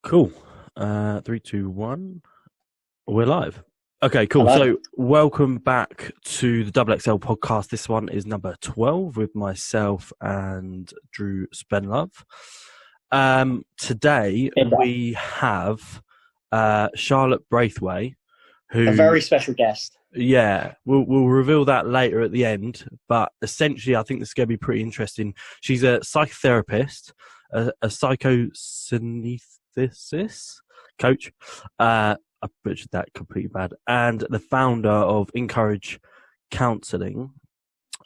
Cool. 3, 2, 1. We're live. Okay, cool. Hello. So welcome back to the XXL Podcast. This one is number 12 with myself and Drew Spenlove. Today we have Charlotte Braithwaite, who... A very special guest. Yeah, we'll reveal that later at the end. But essentially, I think this is going to be pretty interesting. She's a psychotherapist, a psychokinesis coach. I butchered that completely bad. And the founder of In Courage Counselling.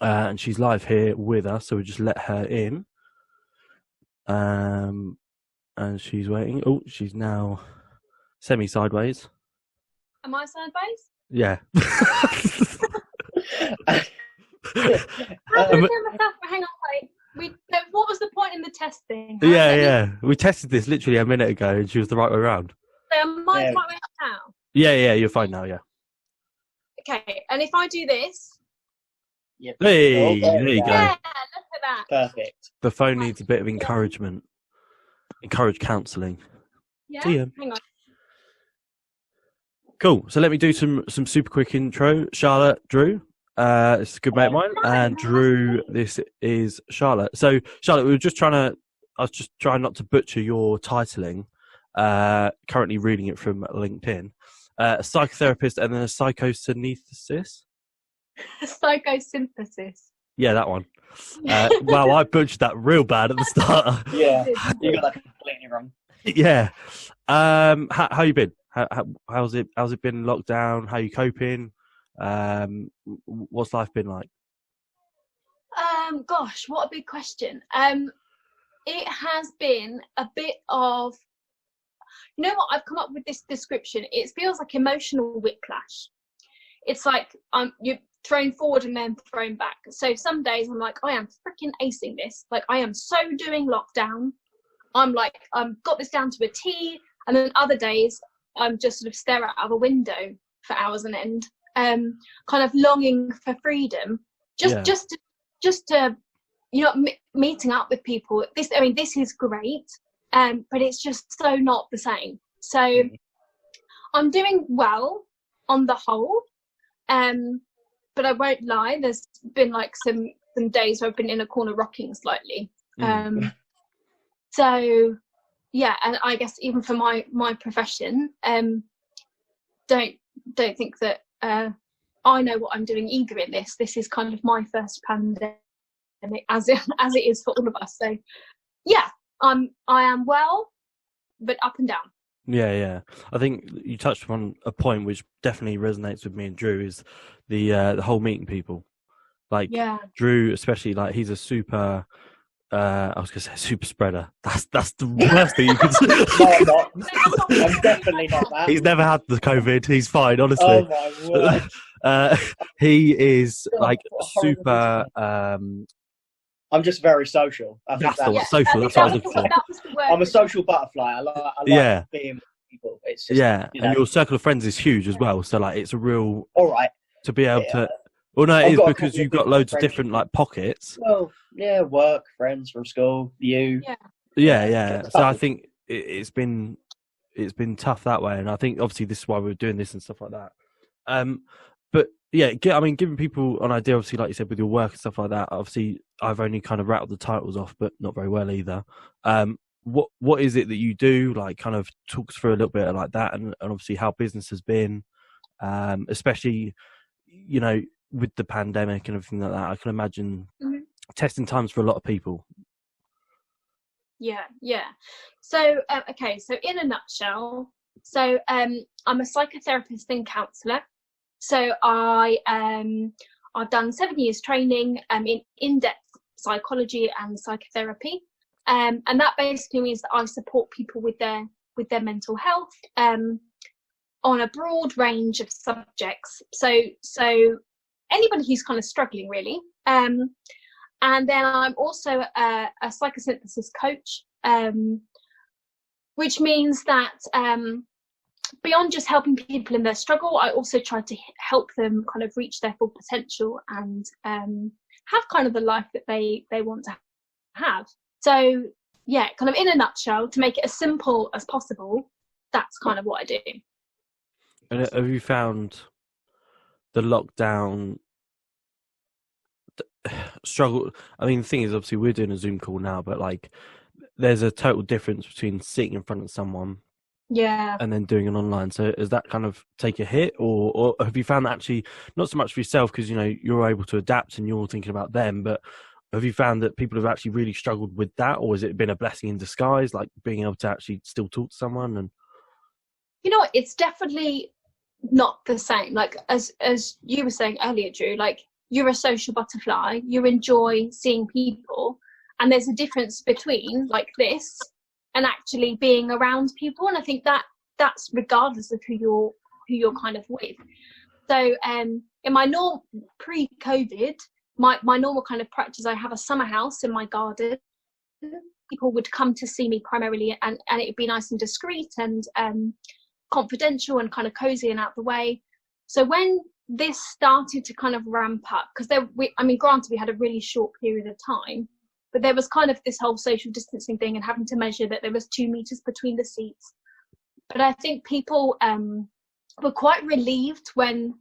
And she's live here with us, so we'll just let her in. And she's waiting. Oh, she's now semi-sideways. Am I sideways? Yeah. How did I know myself? Hang on, wait. What was the point in the testing? Yeah. We tested this literally a minute ago, and she was the right way around. So am I right way up now? Yeah, you're fine now, yeah. Okay, and if I do this... Yep. Hey, there you go. Yeah, look at that. Perfect. The phone needs a bit of encouragement. Encourage counselling. Yeah, See ya. hang on. Cool. So let me do some super quick intro. Charlotte, Drew. It's a good mate of mine. And Drew, this is Charlotte. So Charlotte, I was just trying not to butcher your titling. Currently reading it from LinkedIn. A psychotherapist and then a psychosynthesis. Psychosynthesis. Yeah, that one. Wow, I butchered that real bad at the start. Yeah, you got that completely wrong. Yeah. How you been? How's it been lockdown? How you coping? What's life been like? Gosh, what a big question. It has been a bit of, you know what, I've come up with this description. It feels like emotional whiplash. It's like you're thrown forward and then thrown back. So some days I'm like, I am freaking acing this. Like, I am so doing lockdown. I'm like, I've got this down to a T. And then other days I'm just sort of stare out of a window for hours on end, kind of longing for freedom. Just to meeting up with people. This is great, but it's just so not the same. So I'm doing well on the whole, but I won't lie. There's been like some days where I've been in a corner rocking slightly. So yeah, and I guess even for my profession, don't think that I know what I'm doing either in this. This is kind of my first pandemic, as it is for all of us. So yeah, I am well, but up and down. Yeah. I think you touched on a point which definitely resonates with me and Drew, is the whole meeting people. Like, yeah. Drew, especially, like, he's a super. I was going to say super spreader. That's the worst thing you could say. No, I'm not. I'm definitely not that. He's never had the COVID. He's fine, honestly. Oh my word. He is like super. I'm just very social. Social. That's what I was looking for. I'm a social butterfly. I like being with people. It's just, and your circle of friends is huge as well. So like, it's a real. All right. To be able to. Well, no, it is because you've got loads of different like pockets. Well, yeah, work, friends from school, you. Yeah. So I think it's been tough that way, and I think obviously this is why we're doing this and stuff like that. But yeah, giving people an idea, obviously, like you said, with your work and stuff like that. Obviously, I've only kind of rattled the titles off, but not very well either. What is it that you do? Like, kind of talk us through a little bit of like that, and obviously how business has been, especially, with the pandemic and everything like that. I can imagine testing times for a lot of people. Yeah. So, so in a nutshell, I'm a psychotherapist and counsellor. So I've done 7 years training in in-depth psychology and psychotherapy, and that basically means that I support people with their mental health on a broad range of subjects. So anybody who's kind of struggling, really. And then I'm also a psychosynthesis coach, which means that beyond just helping people in their struggle, I also try to help them kind of reach their full potential and have kind of the life that they want to have. So yeah, kind of in a nutshell, to make it as simple as possible, that's kind of what I do. And have you found the lockdown struggle? I mean, the thing is, obviously, we're doing a Zoom call now, but like, there's a total difference between sitting in front of someone, yeah, and then doing an online. So, does that kind of take a hit, or have you found that actually not so much for yourself because you're able to adapt and you're thinking about them, but have you found that people have actually really struggled with that, or has it been a blessing in disguise, like being able to actually still talk to someone? And it's definitely not the same. Like as you were saying earlier, Drew, like you're a social butterfly, you enjoy seeing people, and there's a difference between like this and actually being around people. And I think that's regardless of who you're kind of with. So in my pre-COVID, my normal kind of practice, I have a summer house in my garden. People would come to see me primarily, and it'd be nice and discreet and confidential and kind of cozy and out the way. So when this started to kind of ramp up, because granted, we had a really short period of time, but there was kind of this whole social distancing thing and having to measure that there was 2 meters between the seats. But I think people were quite relieved when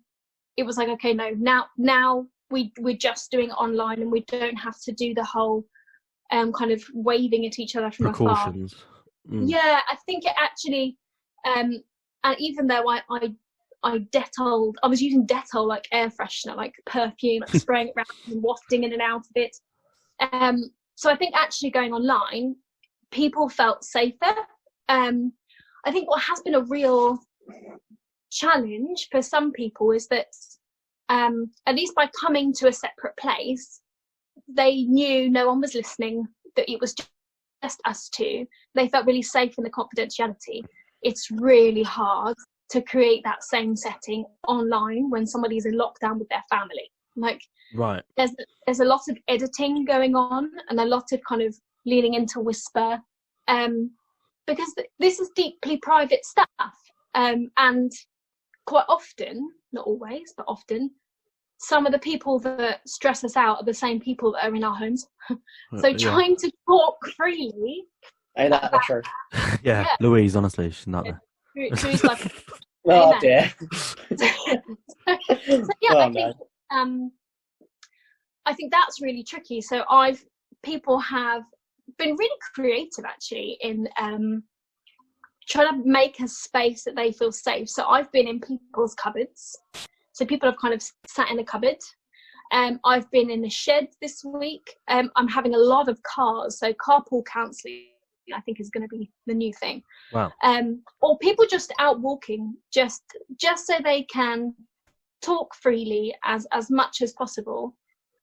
it was like, okay, no, now we're just doing it online, and we don't have to do the whole kind of waving at each other from precautions. Afar. Yeah, I think it actually, and even though I was using Dettol, like air freshener, like perfume, like spraying it around and wafting in and out of it. So I think actually going online, people felt safer. I think what has been a real challenge for some people is that at least by coming to a separate place, they knew no one was listening, that it was just us two. They felt really safe in the confidentiality. It's really hard to create that same setting online when somebody's in lockdown with their family. Like, right, there's a lot of editing going on and a lot of kind of leaning into whisper, because this is deeply private stuff, and quite often, not always, but often, some of the people that stress us out are the same people that are in our homes. So trying to talk freely. Ain't that the truth? Yeah, Louise, honestly, she's not there. Drew's like, oh dear. So yeah, I think that's really tricky. So people have been really creative actually in trying to make a space that they feel safe. So I've been in people's cupboards. So people have kind of sat in a cupboard. I've been in a shed this week. I'm having a lot of cars. So carpool counselling, I think, is going to be the new thing. Wow. Or people just out walking, just so they can talk freely as much as possible.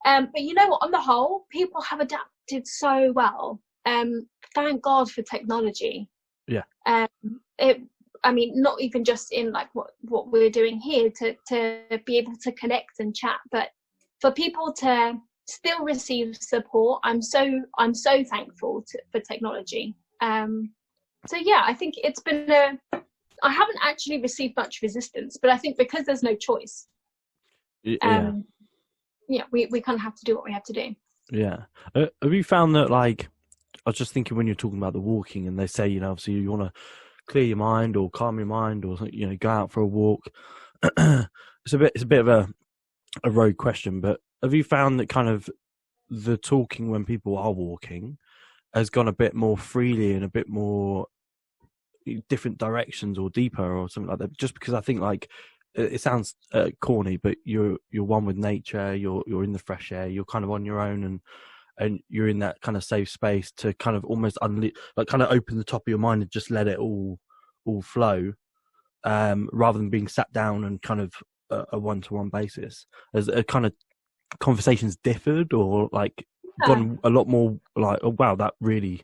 But you know what? On the whole, people have adapted so well. Thank God for technology. Yeah. Not even just in like what we're doing here to be able to connect and chat, but for people to still receive support. I'm so thankful for technology. So yeah, I think it's been I haven't actually received much resistance, but I think because there's no choice, we kind of have to do what we have to do. Yeah. Have you found that, like, I was just thinking when you're talking about the walking, and they say, obviously you want to clear your mind or calm your mind, or go out for a walk. It's a bit of a rogue question, but have you found that kind of the talking when people are walking has gone a bit more freely and a bit more different directions or deeper or something like that? Just because I think, like, it sounds corny, but you're one with nature, you're in the fresh air, you're kind of on your own, and you're in that kind of safe space to kind of almost kind of open the top of your mind and just let it all flow, rather than being sat down and kind of a one-to-one basis. As a kind of conversations differed, or like gone a lot more like, oh wow, that really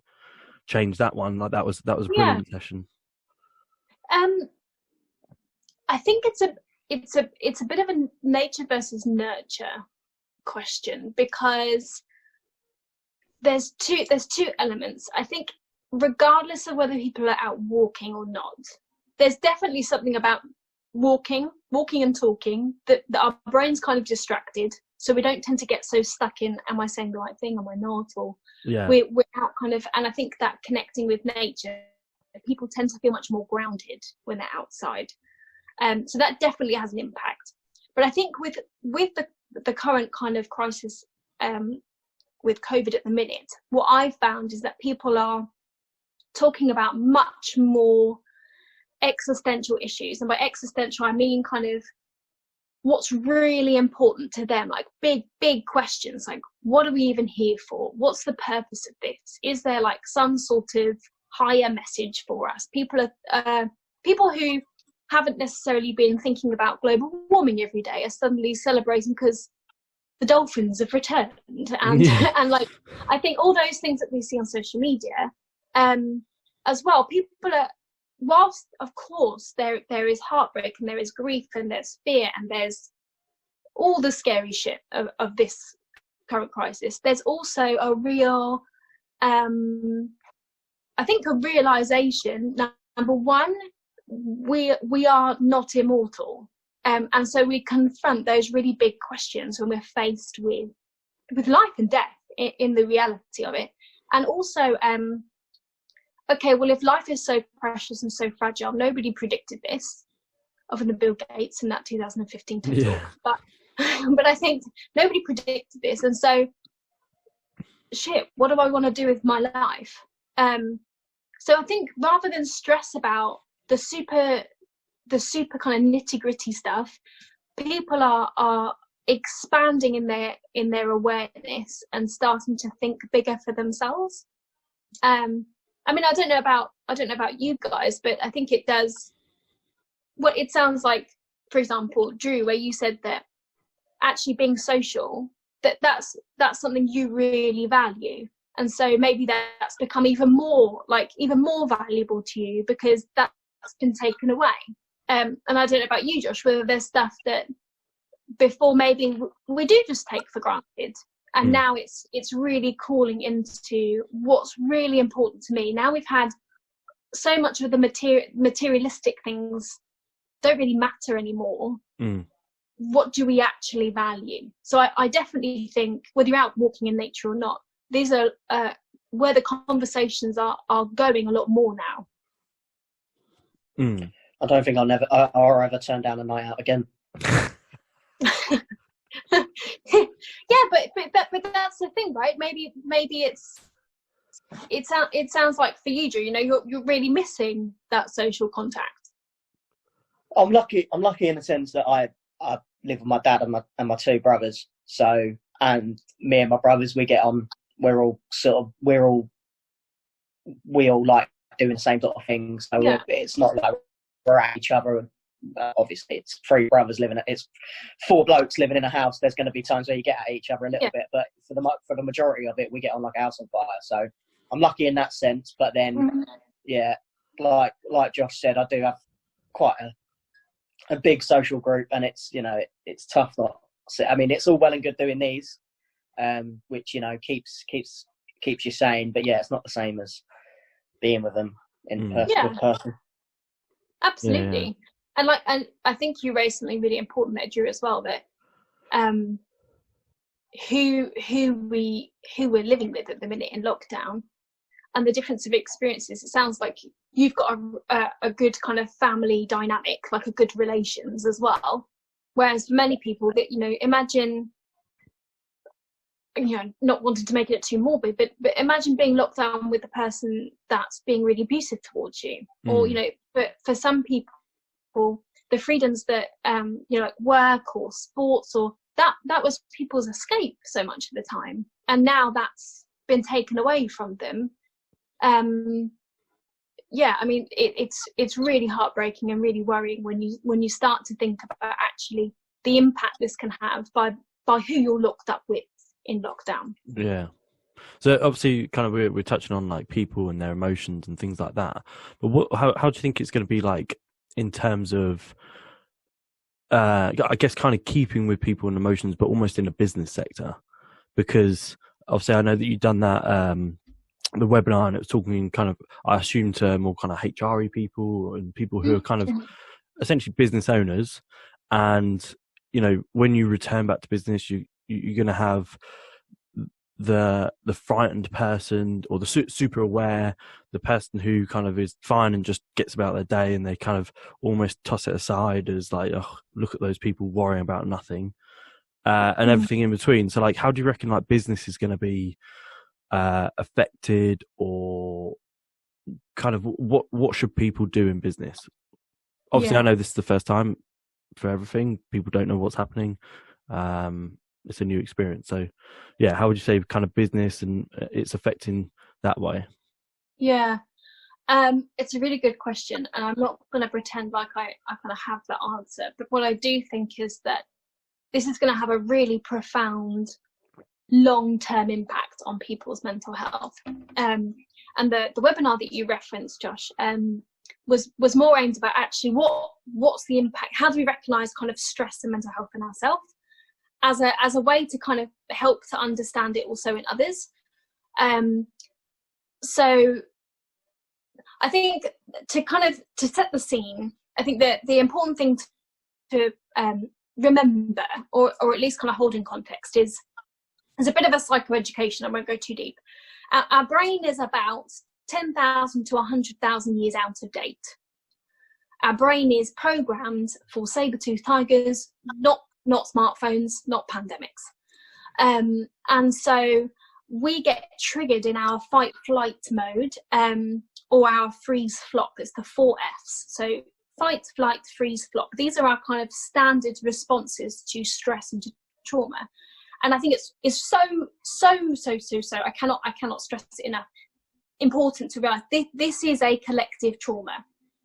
changed that one. Like that was a brilliant session. I think it's a bit of a nature versus nurture question, because there's two elements. I think regardless of whether people are out walking or not, there's definitely something about walking and talking that our brain's kind of distracted. So we don't tend to get so stuck in, am I saying the right thing, am I not, or Yeah. we're out kind of, and I think that connecting with nature, people tend to feel much more grounded when they're outside. So that definitely has an impact. But I think with the current kind of crisis with COVID at the minute, what I've found is that people are talking about much more existential issues. And by existential, I mean kind of what's really important to them, like big questions, like what are we even here for? What's the purpose of this? Is there like some sort of higher message for us? People who haven't necessarily been thinking about global warming every day are suddenly celebrating because the dolphins have returned, and and like I think all those things that we see on social media as well, people are, whilst of course there is heartbreak and there is grief and there's fear and there's all the scary shit of this current crisis, there's also a real I think a realization, number one, we are not immortal, and so we confront those really big questions when we're faced with life and death in the reality of it. And also okay, well, if life is so precious and so fragile, nobody predicted this other than Bill Gates in that 2015 TED Talk. But I think nobody predicted this, and so shit, what do I want to do with my life? So I think rather than stress about the super kind of nitty-gritty stuff, people are expanding in their awareness and starting to think bigger for themselves. I mean, I don't know about you guys, but I think it does. What it sounds like, for example, Drew, where you said that actually being social, that's something you really value, and so maybe that's become even more valuable to you because that's been taken away. And I don't know about you, Josh, whether there's stuff that before maybe we do just take for granted. And now it's really calling into what's really important to me. Now we've had so much of the materialistic things don't really matter anymore. What do we actually value? So I definitely think, whether you're out walking in nature or not, these are where the conversations are going a lot more now. I don't think I'll ever turn down a night out again. Yeah, but that's the thing, right? Maybe it sounds like for you, Drew, you know, you're really missing that social contact. I'm lucky in the sense that I live with my dad and my two brothers. So, and me and my brothers, we get on. We all like doing the same sort of things. So it's not like we're at each other. Obviously, it's three brothers it's 4 blokes living in a house. There's going to be times where you get at each other a little bit, but for the majority of it, we get on like a house on fire. So I'm lucky in that sense. But then, like Josh said, I do have quite a big social group, and it's it's tough not. I mean, it's all well and good doing these, which keeps you sane. But yeah, it's not the same as being with them in person. Absolutely. Yeah. And I think you raised something really important there, Drew, as well, that who we're living with at the minute in lockdown and the difference of experiences. It sounds like you've got a good kind of family dynamic, like a good relations as well. Whereas for many people that, imagine, not wanting to make it too morbid, but imagine being locked down with a person that's being really abusive towards you, or, but for some people, the freedoms that like work or sports or that was people's escape so much of the time, and now that's been taken away from them. I mean, it's really heartbreaking and really worrying when you start to think about actually the impact this can have by who you're locked up with in lockdown. Yeah. So obviously, kind of we're touching on like people and their emotions and things like that. But how do you think it's going to be like in terms of, I guess, kind of keeping with people and emotions, but almost in the business sector? Because obviously, I know that you've done that the webinar, and it was talking kind of, I assume, to more kind of HRy people and people who are kind of essentially business owners. And when you return back to business, you're going to have the frightened person, or the super aware, the person who kind of is fine and just gets about their day, and they kind of almost toss it aside as like, oh, look at those people worrying about nothing, and everything in between. So like, how do you reckon like business is going to be affected, or kind of what should people do in business? Obviously, I know this is the first time for everything. People don't know what's happening. It's a new experience. So, yeah, how would you say kind of business and it's affecting that way? Yeah, it's a really good question, and I'm not going to pretend like I kind of have the answer. But what I do think is that this is going to have a really profound long-term impact on people's mental health. And the webinar that you referenced, Josh, was more aimed about actually what's the impact? How do we recognise kind of stress and mental health in ourselves as a way to kind of help to understand it also in others? So I think to set the scene, I think that the important thing to remember, or at least kind of hold in context, is there's a bit of a psychoeducation. I won't go too deep. Our brain is about 10,000 to 100,000 years out of date. Our brain is programmed for saber-toothed tigers, not smartphones, not pandemics. And so we get triggered in our fight-flight mode, or our freeze-flop. It's the 4 Fs. So fight, flight, freeze, flop. These are our kind of standard responses to stress and to trauma. And I think it's so I cannot stress it enough, important to realize this is a collective trauma.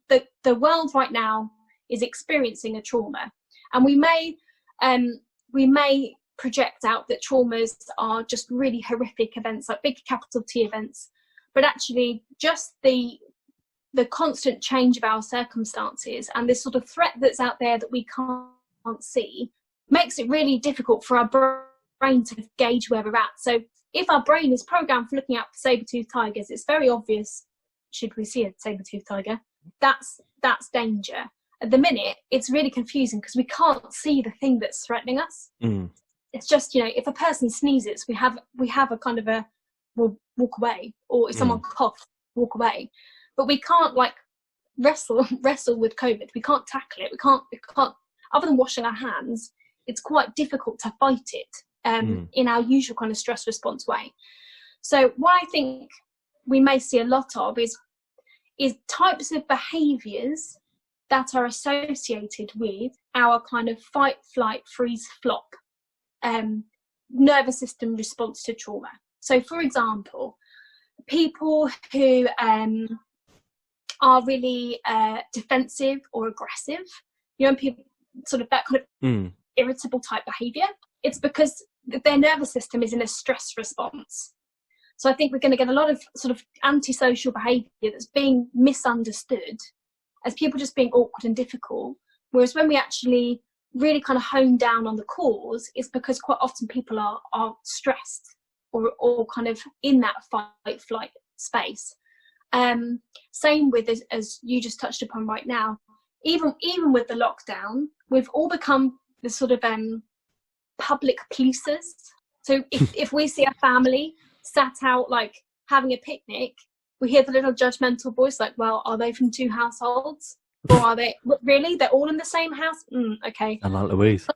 The world right now is experiencing a trauma, and we may project out that traumas are just really horrific events, like big capital T events, but actually just the constant change of our circumstances and this sort of threat that's out there that we can't see makes it really difficult for our brain to gauge where we're at. So if our brain is programmed for looking out for saber-toothed tigers, it's very obvious, should we see a saber-toothed tiger, that's danger. At the minute, it's really confusing because we can't see the thing that's threatening us. It's just, if a person sneezes, we have a kind of we'll walk away, or if someone coughs, walk away. But we can't like wrestle with COVID. We can't tackle it. We can't. Other than washing our hands, it's quite difficult to fight it in our usual kind of stress response way. So what I think we may see a lot of is types of behaviours that are associated with our kind of fight, flight, freeze, flop nervous system response to trauma. So, for example, people who are really defensive or aggressive, people sort of that kind of irritable type behaviour, it's because their nervous system is in a stress response. So I think we're going to get a lot of sort of antisocial behaviour that's being misunderstood as people just being awkward and difficult. Whereas when we actually really kind of hone down on the cause, it's because quite often people are stressed or kind of in that fight flight space. Same with, as you just touched upon right now, even with the lockdown, we've all become the sort of public policers. So if we see a family sat out like having a picnic, we hear the little judgmental voice like, well, are they from 2 households? Or are they really? They're all in the same house? Okay. And like Louise.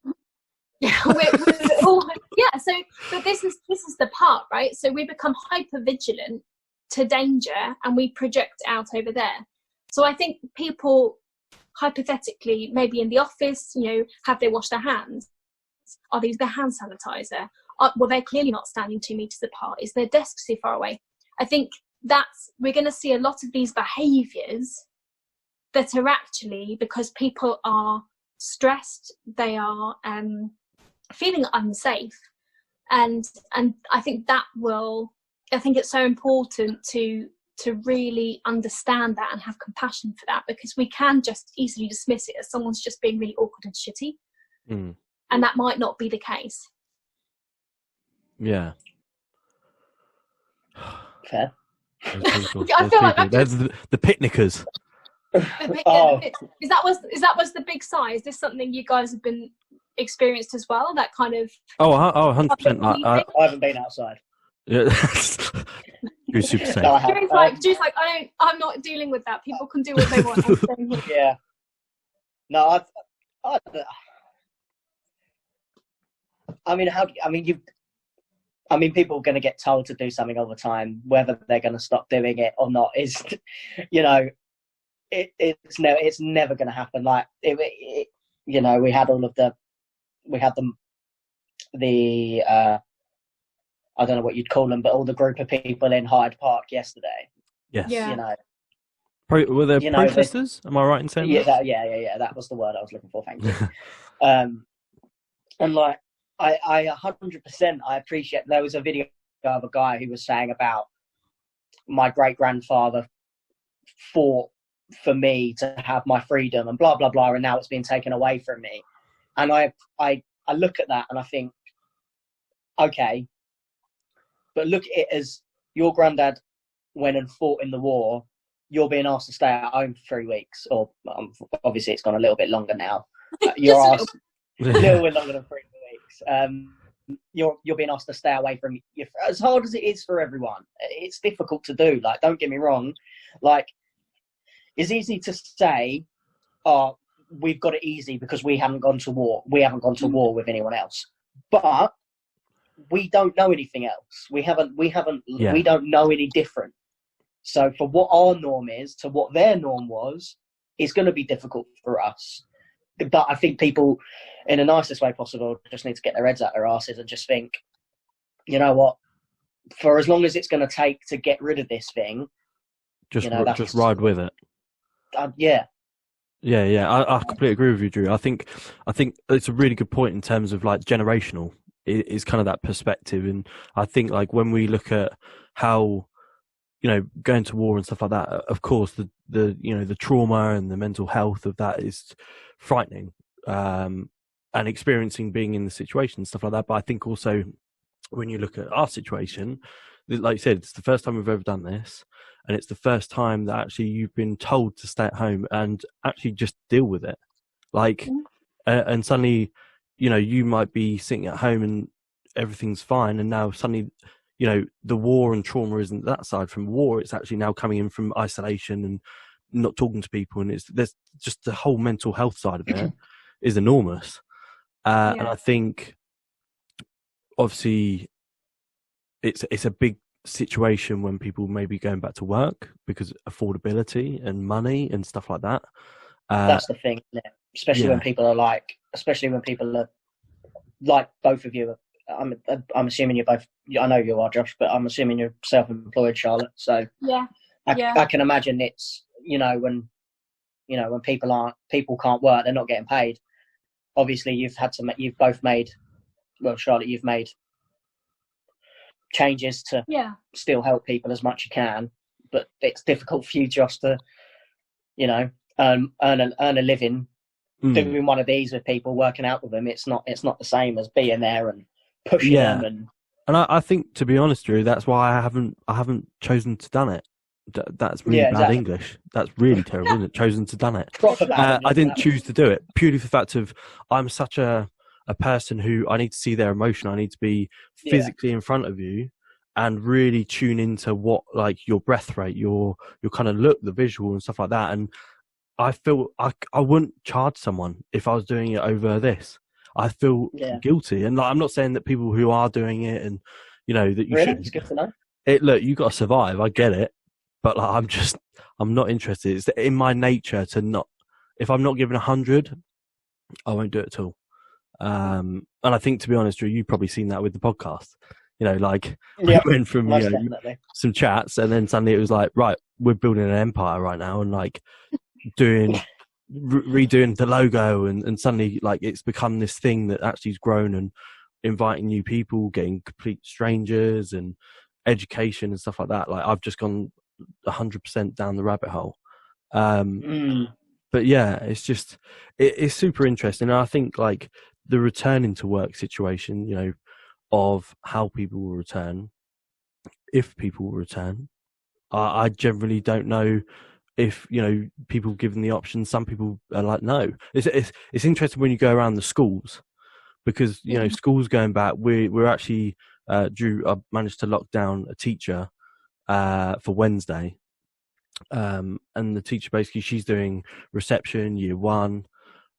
Yeah, we're all, yeah. So, but this is the part, right? So we become hyper vigilant to danger, and we project out over there. So I think people hypothetically, maybe in the office, have they washed their hands? Are they using their hand sanitizer? Well, they're clearly not standing 2 meters apart. Is their desk too far away? I think we're going to see a lot of these behaviours that are actually because people are stressed, they are feeling unsafe, and I think it's so important to really understand that and have compassion for that, because we can just easily dismiss it as someone's just being really awkward and shitty, and that might not be the case. Yeah. Fair. I feel like there's the picnickers. Is that was the big sigh? Is this something you guys have been experienced as well, that kind of 100%. I haven't been outside. Yeah. You're super safe. No, I haven't. Drew's like, I'm not dealing with that. People can do what they want. I'm staying here. Yeah. No, people are going to get told to do something all the time. Whether they're going to stop doing it or not is, it's never going to happen. Like we had all of the I don't know what you'd call them, but all the group of people in Hyde Park yesterday. Yes. Yeah. Were there protesters? Am I right in saying that? Yeah. That was the word I was looking for. Thank you. And like, I 100%, I appreciate. There was a video of a guy who was saying about my great grandfather fought for me to have my freedom and blah blah blah, and now it's been taken away from me. And I look at that and I think, okay, but look at it as your granddad went and fought in the war. You're being asked to stay at home for 3 weeks, or obviously it's gone a little bit longer now. You're asked a little bit longer than 3 weeks. You're being asked to stay away from your, as hard as it is for everyone. It's difficult to do. Like, don't get me wrong. Like, it's easy to say, "Oh, we've got it easy because we haven't gone to war. We haven't gone to war with anyone else." But we don't know anything else. We don't know any different. So for what our norm is to what their norm was, it's going to be difficult for us. But I think people, in the nicest way possible, just need to get their heads out their asses and just think, you know what, for as long as it's going to take to get rid of this thing, just ride with it. Yeah. I completely agree with you, Drew. I think it's a really good point in terms of like generational. Is kind of that perspective, and I think like when we look at how going to war and stuff like that, of course the trauma and the mental health of that is frightening, and experiencing being in the situation and stuff like that. But I think also when you look at our situation, like you said, it's the first time we've ever done this, and it's the first time that actually you've been told to stay at home and actually just deal with it, like and suddenly you might be sitting at home and everything's fine, and now suddenly the war and trauma isn't that side from war. It's actually now coming in from isolation and not talking to people, and there's just the whole mental health side of it is enormous. And I think obviously it's a big situation when people may be going back to work because of affordability and money and stuff like that. That's the thing, isn't it? Especially when people are like both of you. I'm assuming you're both. I know you are, Josh, but I'm assuming you're self-employed, Charlotte. So I can imagine it's when people can't work, they're not getting paid. Obviously, you've both made. Well, Charlotte, you've made changes to still help people as much as you can, but it's difficult for you, Josh, to earn a living doing one of these with people, working out with them. It's not the same as being there and pushing them. And I think, to be honest, Drew, that's why I haven't chosen to done it. That's really bad English. That's really terrible, isn't it? Chosen to done it. I didn't choose to do it purely for the fact of I'm such a person who I need to see their emotion. I need to be physically in front of you and really tune into what, like, your breath rate, your kind of look, the visual and stuff like that. And I feel I wouldn't charge someone if I was doing it over this. I feel guilty, and like, I'm not saying that people who are doing it and that you should. It's good to know. Look, you got to survive. I get it, but like, I'm not interested. It's in my nature to not. If I'm not given 100, I won't do it at all. And I think, to be honest, Drew, you've probably seen that with the podcast. We went from some chats, and then suddenly it was like, right, we're building an empire right now, and like redoing the logo, and suddenly like it's become this thing that actually has grown, and inviting new people, getting complete strangers, and education and stuff like that. Like, I've just gone 100% down the rabbit hole. But yeah, it's just it's super interesting, and I think like the returning to work situation, of how people will return, if people will return. I generally don't know if people given the option. Some people are like, no. It's interesting when you go around the schools because you know school's going back. We're actually Drew. I managed to lock down a teacher for Wednesday, and the teacher basically she's doing reception year 1,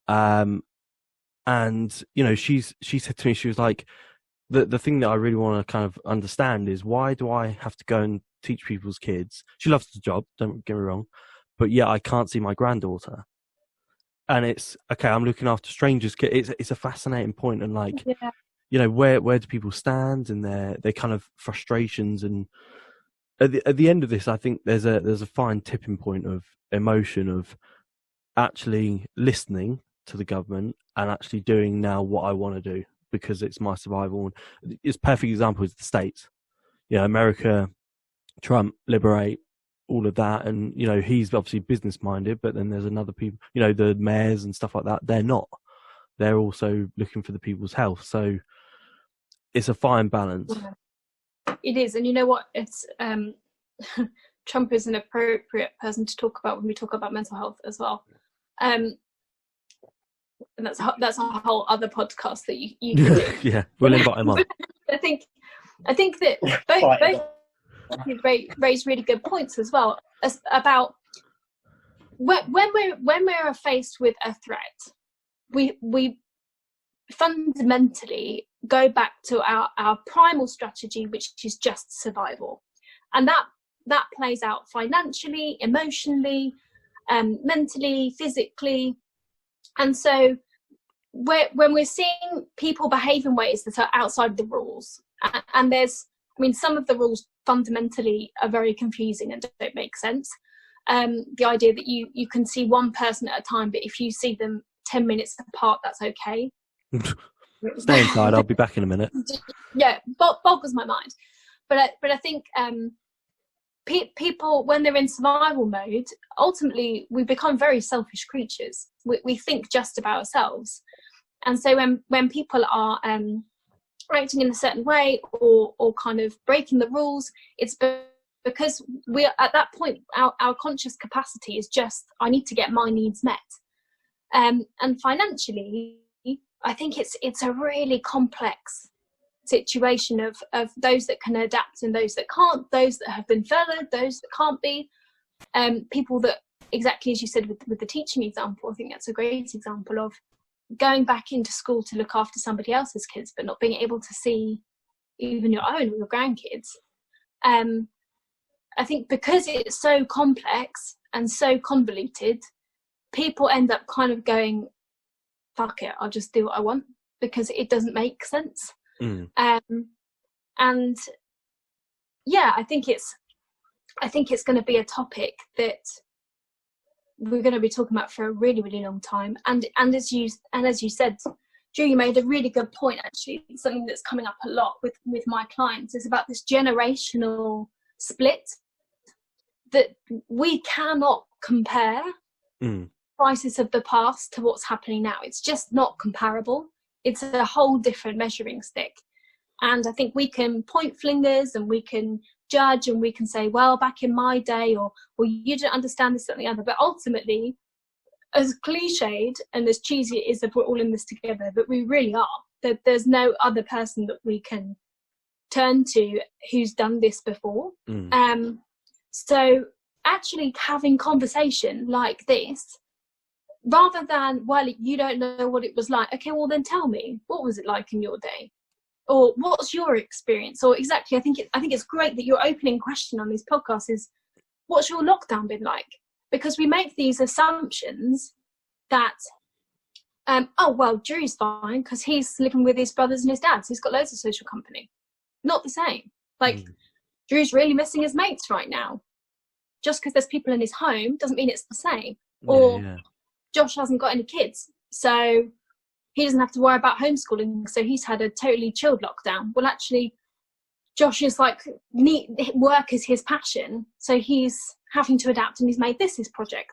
and you know she said to me, she was like, the thing that I really want to kind of understand is, why do I have to go and teach people's kids? She loves the job, don't get me wrong, but yeah, I can't see my granddaughter. And it's okay, I'm looking after strangers' kids. It's a fascinating point, and like, you know, where do people stand and their kind of frustrations, and at the end of this, I think there's a fine tipping point of emotion, of actually listening to the government and actually doing now what I want to do because it's my survival. And it's perfect example is the States, you know, America, Trump, liberate, all of that, and you know he's obviously business minded, but then there's another people, you know, the mayors and stuff like that, they're not. They're also looking for the people's health, so it's a fine balance. It is, and you know what? It's Trump is an appropriate person to talk about when we talk about mental health as well, and that's a whole other podcast that you can do. Yeah, we'll invite him on. I think that both you raise really good points as well about when we're faced with a threat, we fundamentally go back to our primal strategy, which is just survival, and that plays out financially, emotionally, mentally, physically. And so when we're seeing people behave in ways that are outside the rules, and some of the rules fundamentally are very confusing and don't make sense. The idea that you can see one person at a time, but if you see them 10 minutes apart, that's okay. Stay inside, I'll be back in a minute. Yeah, boggles my mind. But I think people, when they're in survival mode, ultimately we become very selfish creatures. We think just about ourselves. And so when people are acting in a certain way or kind of breaking the rules, it's because we're at that point, our conscious capacity is just, I need to get my needs met. And financially, I think it's a really complex situation of those that can adapt and those that can't, those that have been furloughed, those that can't be, people that, exactly as you said with the teaching example, I think that's a great example of going back into school to look after somebody else's kids, but not being able to see even your own or your grandkids. I think because it's so complex and so convoluted, people end up kind of going, fuck it, I'll just do what I want because it doesn't make sense. And yeah, I think it's going to be a topic that we're going to be talking about for a really, really long time. And as you said, Drew, you made a really good point. Actually, something that's coming up a lot with my clients is about this generational split, that we cannot compare crisis of the past to what's happening now. It's just not comparable. It's a whole different measuring stick. And I think we can point fingers and we can judge and we can say, well, back in my day, or you didn't understand this, that, and the other. But ultimately, as cliched and as cheesy it is that we're all in this together, but we really are. That there's no other person that we can turn to who's done this before. So actually having conversation like this, rather than, well, you don't know what it was like. Okay, well then tell me, what was it like in your day? Or what's your experience? Or exactly, I think it's great that your opening question on these podcasts is, what's your lockdown been like? Because we make these assumptions that, oh, well, Drew's fine because he's living with his brothers and his dads. He's got loads of social company. Not the same. Like, Drew's really missing his mates right now. Just because there's people in his home doesn't mean it's the same. Or Josh hasn't got any kids, so he doesn't have to worry about homeschooling, so he's had a totally chilled lockdown. Well, actually, Josh is like, work is his passion, so he's having to adapt and he's made this his project.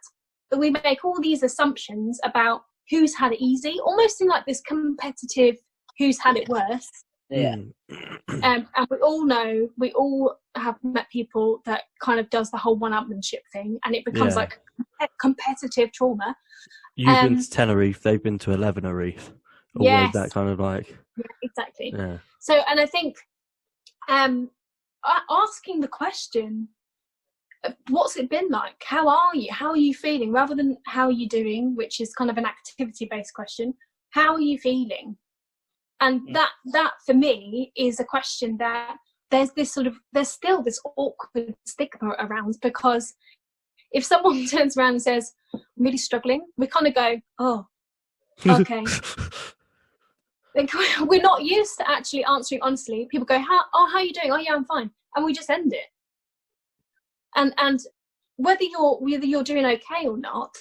But we make all these assumptions about who's had it easy, almost in like this competitive who's had it worse. Yeah. And we all have met people that kind of does the whole one-upmanship thing, and it becomes like competitive trauma. You've been to Tenerife, they've been to 11 Tenerife. always Yes. that kind of like, Yeah, exactly. yeah. So, and I think asking the question, what's it been like? How are you? How are you feeling? Rather than how are you doing, which is kind of an activity-based question. How are you feeling? And that for me is a question that there's still this awkward stigma around, because if someone turns around and says, I'm really struggling, we kind of go, oh, okay. Like, we're not used to actually answering honestly. People go, how are you doing? Oh yeah, I'm fine. And we just end it. And whether you're doing okay or not,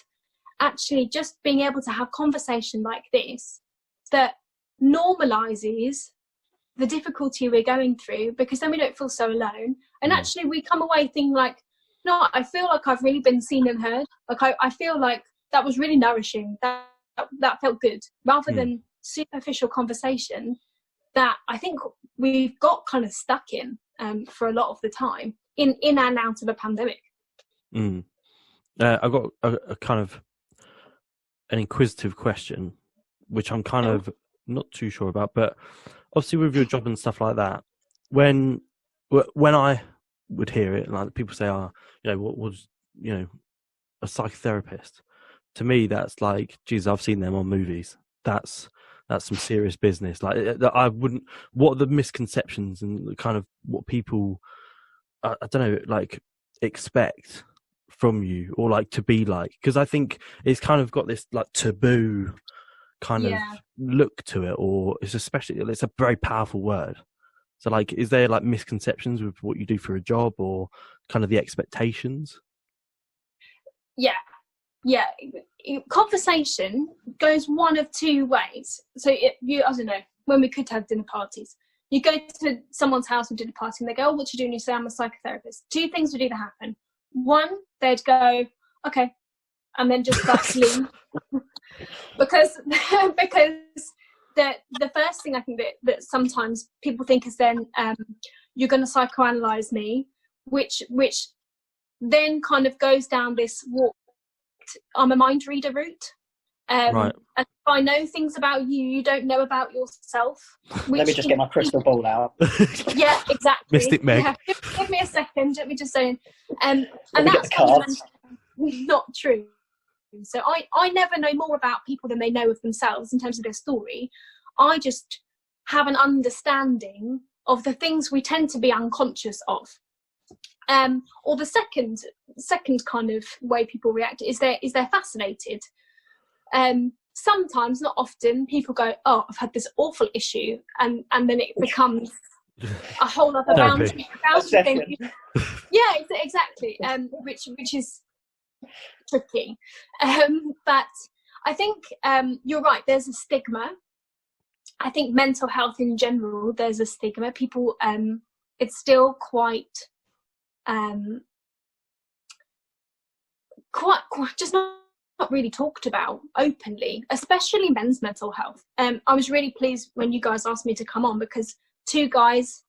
actually just being able to have conversation like this that normalizes the difficulty we're going through, because then we don't feel so alone. And actually we come away thinking like, no, I feel like I've really been seen and heard. Like I feel like that was really nourishing. That felt good, rather than superficial conversation that I think we've got kind of stuck in for a lot of the time in and out of a pandemic. I've got a kind of an inquisitive question, which I'm kind of not too sure about, but obviously with your job and stuff like that, when I would hear it, like people say, what was, a psychotherapist? To me, that's like, geez, I've seen them on movies. That's some serious business. Like, I wouldn't. What are the misconceptions and kind of what people, I don't know, like expect from you, or like to be like? Because I think it's kind of got this like taboo kind of look to it, or it's a very powerful word. So like, is there like misconceptions with what you do for a job, or kind of the expectations? Yeah. Conversation goes one of two ways. So I don't know, when we could have dinner parties, you go to someone's house for dinner party and they go, oh, what you doing? You say, I'm a psychotherapist. Two things would either happen. One, they'd go, okay, and then just start to leave. because the first thing I think that sometimes people think is then you're going to psychoanalyze me, which then kind of goes down this I'm a mind reader route. Right. And if I know things about you, you don't know about yourself. Let me just get my crystal ball out. Yeah, exactly. Mystic Meg. Yeah. Give me a second. Let me just say. And that's not true. So I never know more about people than they know of themselves in terms of their story. I just have an understanding of the things we tend to be unconscious of. Or the second kind of way people react is they're fascinated. Sometimes, not often, people go, oh, I've had this awful issue, and then it becomes a whole other boundary thing. Yeah, exactly. Which is tricky. But I think you're right. There's a stigma. I think mental health in general, there's a stigma. People, it's still quite just not really talked about openly, especially men's mental health. I was really pleased when you guys asked me to come on, because two guys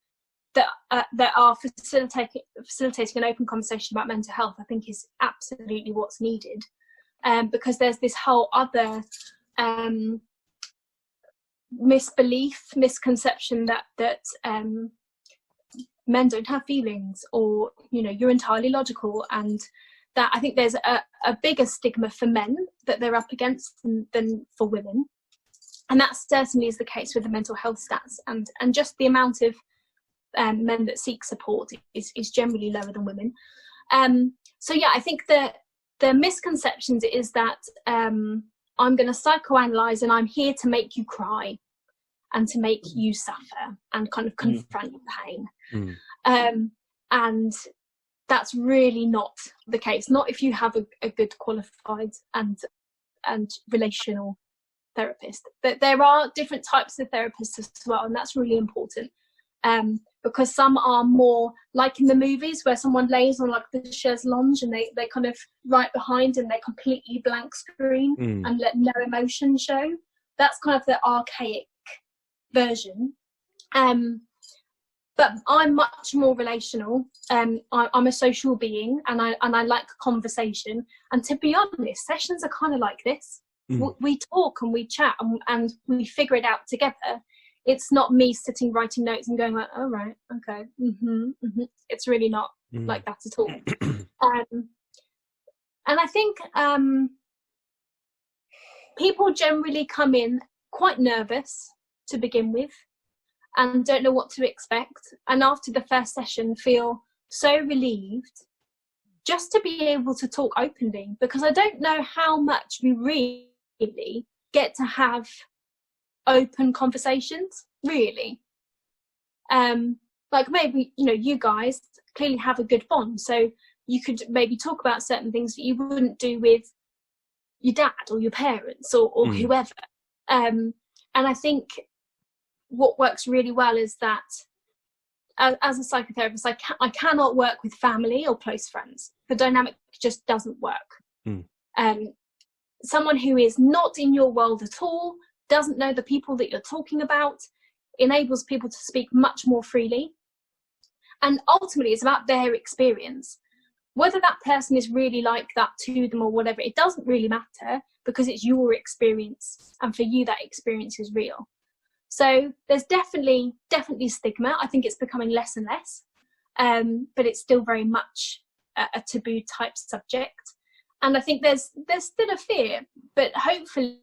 that are facilitating an open conversation about mental health, I think is absolutely what's needed. Because there's this whole other misconception that men don't have feelings, or you're entirely logical, and that I think there's a bigger stigma for men that they're up against than for women, and that certainly is the case with the mental health stats, and just the amount of men that seek support is generally lower than women. So yeah, I think that the misconceptions is that I'm going to psychoanalyze and I'm here to make you cry and to make you suffer and kind of confront your pain. And that's really not the case. Not if you have a good qualified and relational therapist. But there are different types of therapists as well, and that's really important. Because some are more like in the movies where someone lays on like the chaise lounge and they kind of right behind and they're completely blank screen and let no emotion show. That's kind of the archaic version. But I'm much more relational. I'm a social being, and I like conversation. And to be honest, sessions are kind of like this. We talk and we chat and we figure it out together. It's not me sitting writing notes and going like, oh, right, okay. It's really not like that at all. And I think people generally come in quite nervous to begin with and don't know what to expect. And after the first session feel so relieved just to be able to talk openly, because I don't know how much we really get to have open conversations, really. Like maybe, you guys clearly have a good bond, so you could maybe talk about certain things that you wouldn't do with your dad or your parents or whoever. And I think what works really well is that as a psychotherapist, I cannot work with family or close friends. The dynamic just doesn't work. Someone who is not in your world at all, doesn't know the people that you're talking about, enables people to speak much more freely. And ultimately, it's about their experience. Whether that person is really like that to them or whatever, it doesn't really matter, because it's your experience. And for you, that experience is real. So there's definitely stigma. I think it's becoming less and less, but it's still very much a taboo type subject. And I think there's still a fear, but hopefully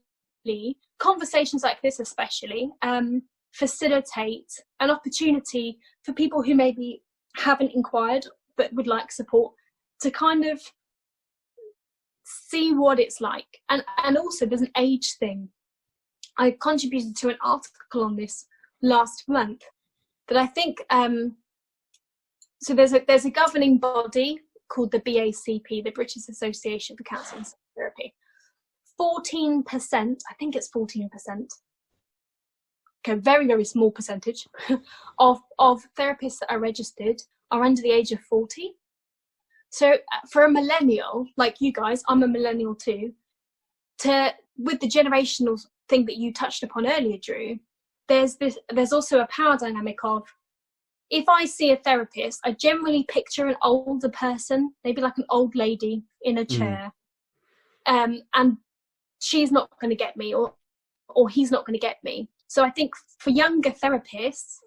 conversations like this especially facilitate an opportunity for people who maybe haven't inquired but would like support to kind of see what it's like. And also there's an age thing. I contributed to an article on this last month that I think, so there's a governing body called the BACP, the British Association for Counselling and Therapy. 14%, I think it's 14%, okay, very, very small percentage of therapists that are registered are under the age of 40. So for a millennial, like you guys, I'm a millennial too, with the generational thing that you touched upon earlier, Drew, there's also a power dynamic of, if I see a therapist, I generally picture an older person, maybe like an old lady in a chair, and she's not going to get me, or he's not going to get me. So I think for younger therapists,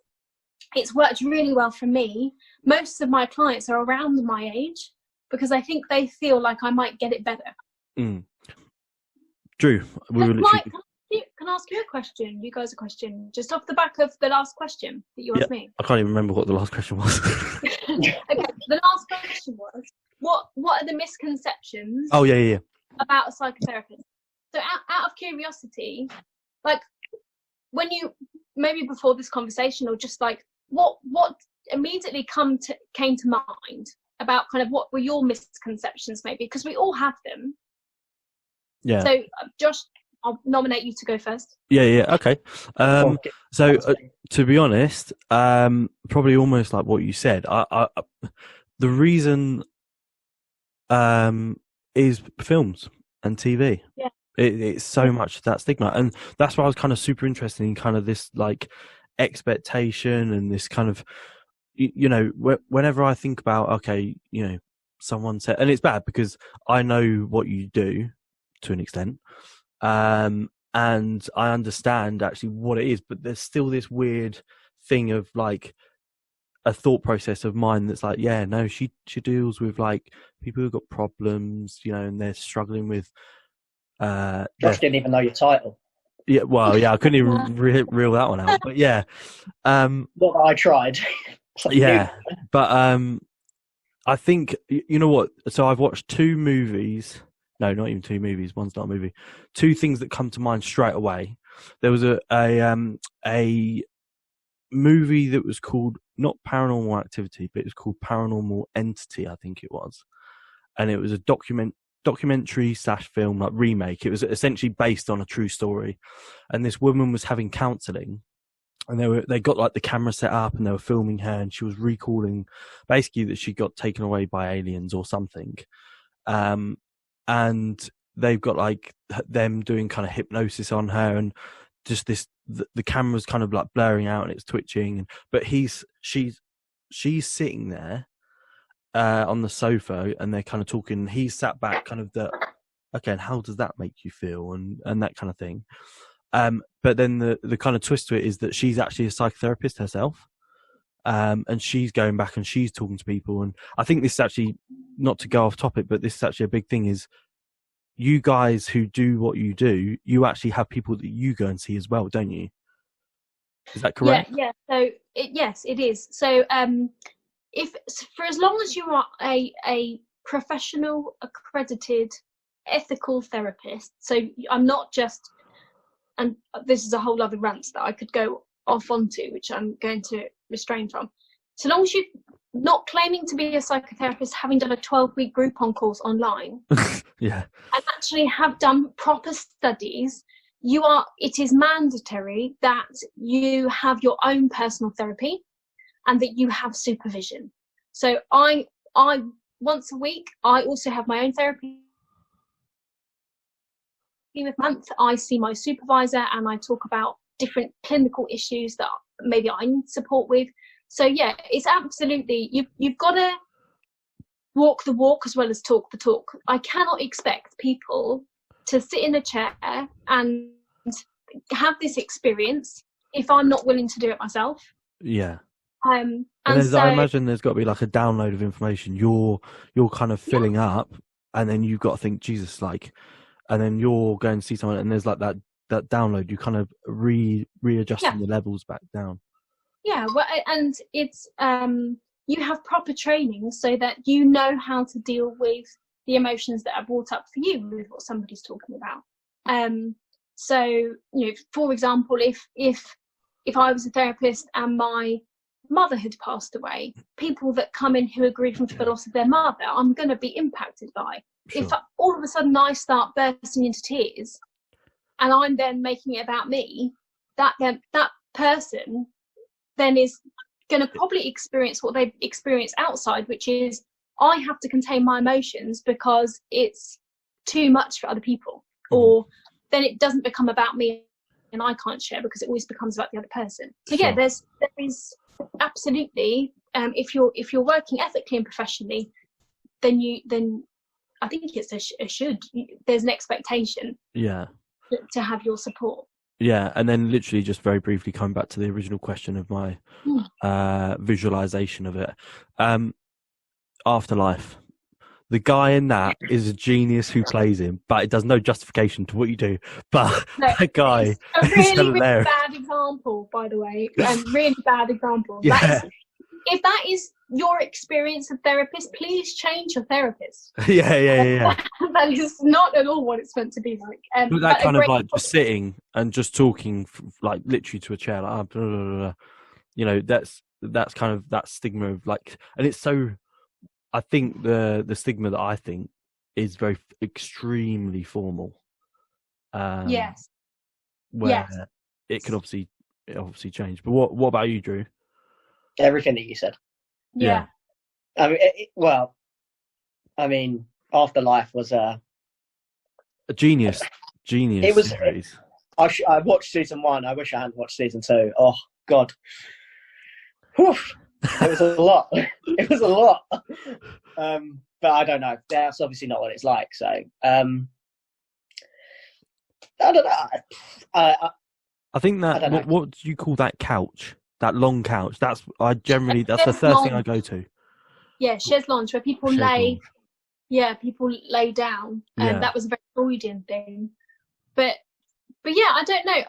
it's worked really well for me. Most of my clients are around my age because I think they feel like I might get it better. Drew, can I ask you a question? You guys a question, just off the back of the last question that you asked me. I can't even remember what the last question was. Okay, the last question was, what are the misconceptions? Oh yeah. About a psychotherapist. So out of curiosity, like when you, maybe before this conversation, or just like what immediately came to mind about kind of what were your misconceptions, maybe, because we all have them. Yeah. So Josh, I'll nominate you to go first. Yeah. Okay. So to be honest, probably almost like what you said. The reason is films and TV. Yeah. It's so much that stigma, and that's why I was kind of super interested in kind of this like expectation and this kind of, whenever I think about, okay, someone said, and it's bad because I know what you do to an extent. And I understand actually what it is, but there's still this weird thing of like a thought process of mine that's like, yeah, no, she deals with like people who've got problems, and they're struggling with. Josh didn't even know your title. Yeah, well, yeah, I couldn't even reel that one out, but yeah. Not that I tried. Yeah, but I think, you know what? So I've watched two movies. No, not even two movies. One's not a movie. Two things that come to mind straight away. There was a movie that was called, not Paranormal Activity, but it was called Paranormal Entity, I think it was. And it was a documentary / film, like remake. It was essentially based on a true story. And this woman was having counselling, and they got like the camera set up and they were filming her, and she was recalling basically that she got taken away by aliens or something. And they've got like them doing kind of hypnosis on her, and just the camera's kind of like blurring out and it's twitching, but she's sitting there on the sofa, and they're kind of talking. He's sat back kind of okay, and how does that make you feel, and that kind of thing. But then the kind of twist to it is that she's actually a psychotherapist herself. And she's going back and she's talking to people. And I think this is actually, not to go off topic, but this is actually a big thing, is you guys who do what you do, you actually have people that you go and see as well, don't you? Is that correct? Yeah. So yes, it is. So if for as long as you are a professional, accredited, ethical therapist, so I'm not just, and this is a whole other rant that I could go off onto, which I'm going to refrain from. So long as you're not claiming to be a psychotherapist, having done a 12-week Groupon course online, yeah, and actually have done proper studies, it is mandatory that you have your own personal therapy and that you have supervision. So I once a week, I also have my own therapy. With month, I see my supervisor and I talk about different clinical issues that maybe I need support with. So yeah, it's absolutely, you've got to walk the walk as well as talk the talk. I cannot expect people to sit in a chair and have this experience if I'm not willing to do it myself. Yeah. And so, I imagine there's got to be like a download of information you're kind of filling up, and then you've got to think, Jesus, like, and then you're going to see someone and there's like that download, you kind of readjusting the levels back down. Yeah, well, and it's you have proper training so that you know how to deal with the emotions that are brought up for you with what somebody's talking about. So, you know, for example, if I was a therapist and my mother had passed away, people that come in who are grieving for the loss of their mother, I'm going to be impacted by. Sure. If all of a sudden I start bursting into tears and I'm then making it about me, that person then is going to probably experience what they experience outside, which is I have to contain my emotions because it's too much for other people. Mm-hmm. Or then it doesn't become about me and I can't share because it always becomes about the other person. So yeah, there is absolutely, if you're working ethically and professionally, then I think it's a should. There's an expectation. Yeah. To have your support. Yeah, and then literally just very briefly coming back to the original question of my visualization of it. Afterlife. The guy in that is a genius who plays him, but it does no justification to what you do. But that guy a really bad example, by the way. Really bad example. Yeah. If that is your experience of therapist, please change your therapist. Yeah. That is not at all what it's meant to be like. But that kind of like just sitting and just talking, like literally to a chair, like, blah, blah, blah. You know, that's kind of that stigma of like, and it's so. I think the stigma that I think is very extremely formal. Yes. Where it can obviously change. But what about you, Drew? Everything that you said. Yeah. I mean, Afterlife was a genius. It was series. I watched season 1. I wish I hadn't watched season 2. Oh God. Whew. It was a lot. But I don't know. That's obviously not what it's like. So I don't know. I think that what do you call that couch? That long couch. That's the first thing I go to. Yeah, chaise lounge where people lay down, and that was a very Freudian thing. But yeah, I don't know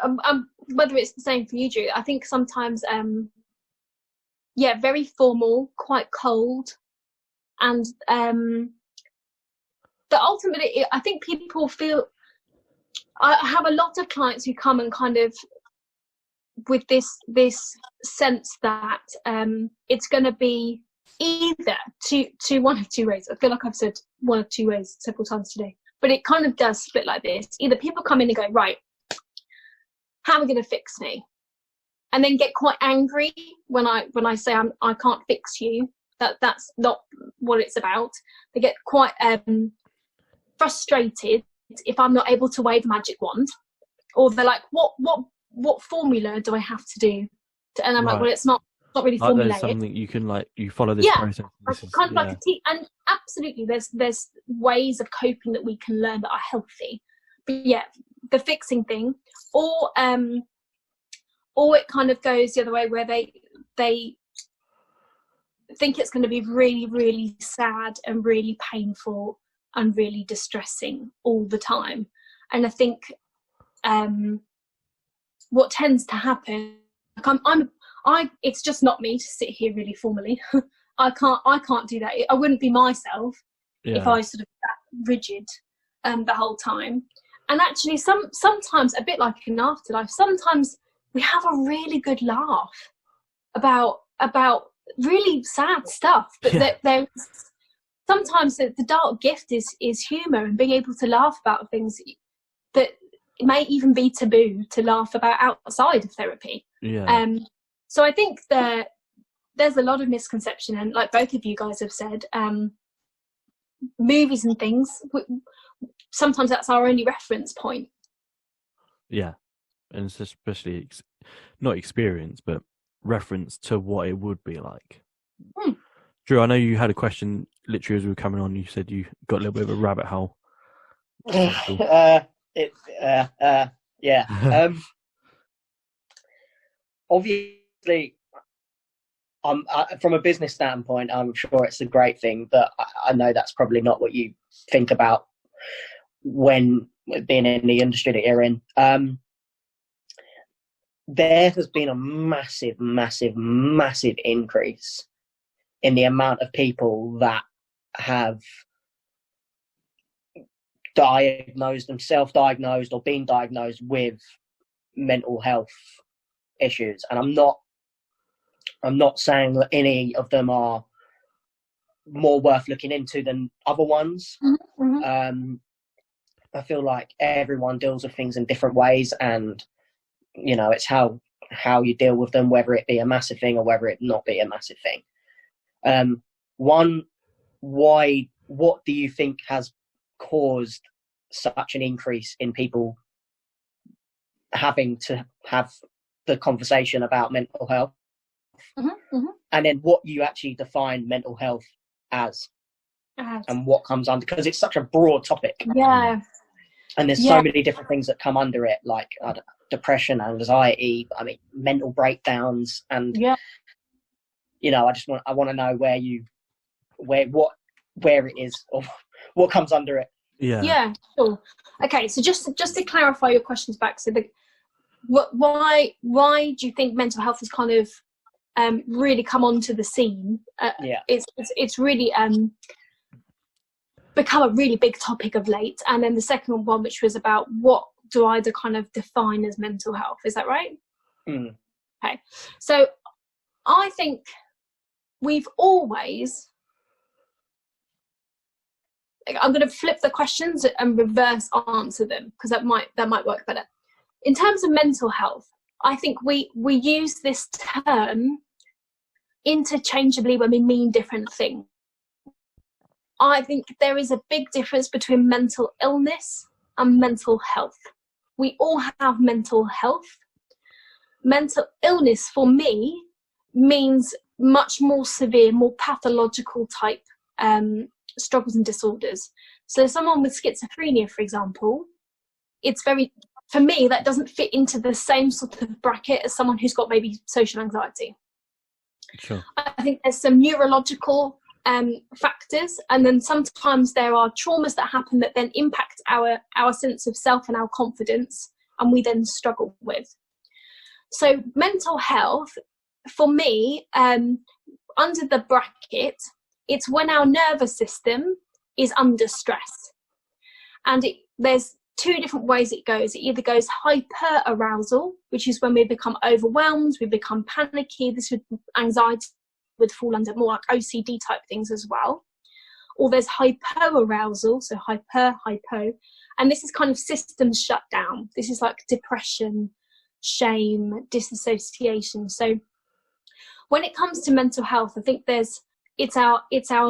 whether it's the same for you, Drew. I think sometimes very formal, quite cold, and but ultimately I think people feel. I have a lot of clients who come and kind of with this sense that it's going to be either to one of two ways. I feel like I've said one of two ways several times today, but it kind of does split like this. Either people come in and go, right, how am I going to fix me? And then get quite angry when I say I can't fix you. That's not what it's about. They get quite frustrated if I'm not able to wave a magic wand, or they're like, what formula do I have to do? And I'm like, well, it's not really formulaic. There's something you can you follow this process. Kind of like a and absolutely, there's ways of coping that we can learn that are healthy. But yeah, the fixing thing, or it kind of goes the other way, where they think it's going to be really, really sad and really painful and really distressing all the time. And I think what tends to happen, it's just not me to sit here really formally. I can't do that. I wouldn't be myself if I sort of that rigid the whole time. And actually, sometimes a bit like in Afterlife, sometimes we have a really good laugh about really sad stuff. But there's sometimes the dark gift is humour and being able to laugh about things that it may even be taboo to laugh about outside of therapy. Yeah. So I think that there's a lot of misconception, and like both of you guys have said, movies and things, sometimes that's our only reference point. Yeah, and it's especially not experience, but reference to what it would be like. Drew, I know you had a question literally as we were coming on. You said you got a little bit of a rabbit hole. Yeah. Obviously, from a business standpoint, I'm sure it's a great thing, but I know that's probably not what you think about when being in the industry that you're in. There has been a massive, massive, massive increase in the amount of people that have diagnosed and self-diagnosed or been diagnosed with mental health issues. And I'm not saying that any of them are more worth looking into than other ones. Mm-hmm. I feel like everyone deals with things in different ways, and it's how you deal with them, whether it be a massive thing or whether it not be a massive thing. What do you think has caused such an increase in people having to have the conversation about mental health? And then what you actually define mental health as and what comes under, because it's such a broad topic. And there's so many different things that come under it, like depression, anxiety, mental breakdowns, and I want to know where it is or what comes under it. Yeah, sure. Okay, so just to clarify your questions back, so why do you think mental health has kind of really come onto the scene? It's really become a really big topic of late. And then the second one, which was about what do I kind of define as mental health? Is that right? Okay, so I think we've always, I'm going to flip the questions and reverse answer them, because that might work better. In terms of mental health, I think we use this term interchangeably when we mean different things. I think there is a big difference between mental illness and mental health. We all have mental health. Mental illness for me means much more severe, more pathological type struggles and disorders. So someone with schizophrenia, for example, for me, that doesn't fit into the same sort of bracket as someone who's got maybe social anxiety. Sure. I think there's some neurological factors, and then sometimes there are traumas that happen that then impact our sense of self and our confidence, and we then struggle with. So mental health, for me, under the bracket, it's when our nervous system is under stress. And there's two different ways it goes. It either goes hyper-arousal, which is when we become overwhelmed, we become panicky. Anxiety would fall under more like OCD type things as well. Or there's hypo-arousal, so hypo, and this is kind of systems shut down. This is like depression, shame, disassociation. So when it comes to mental health, I think it's our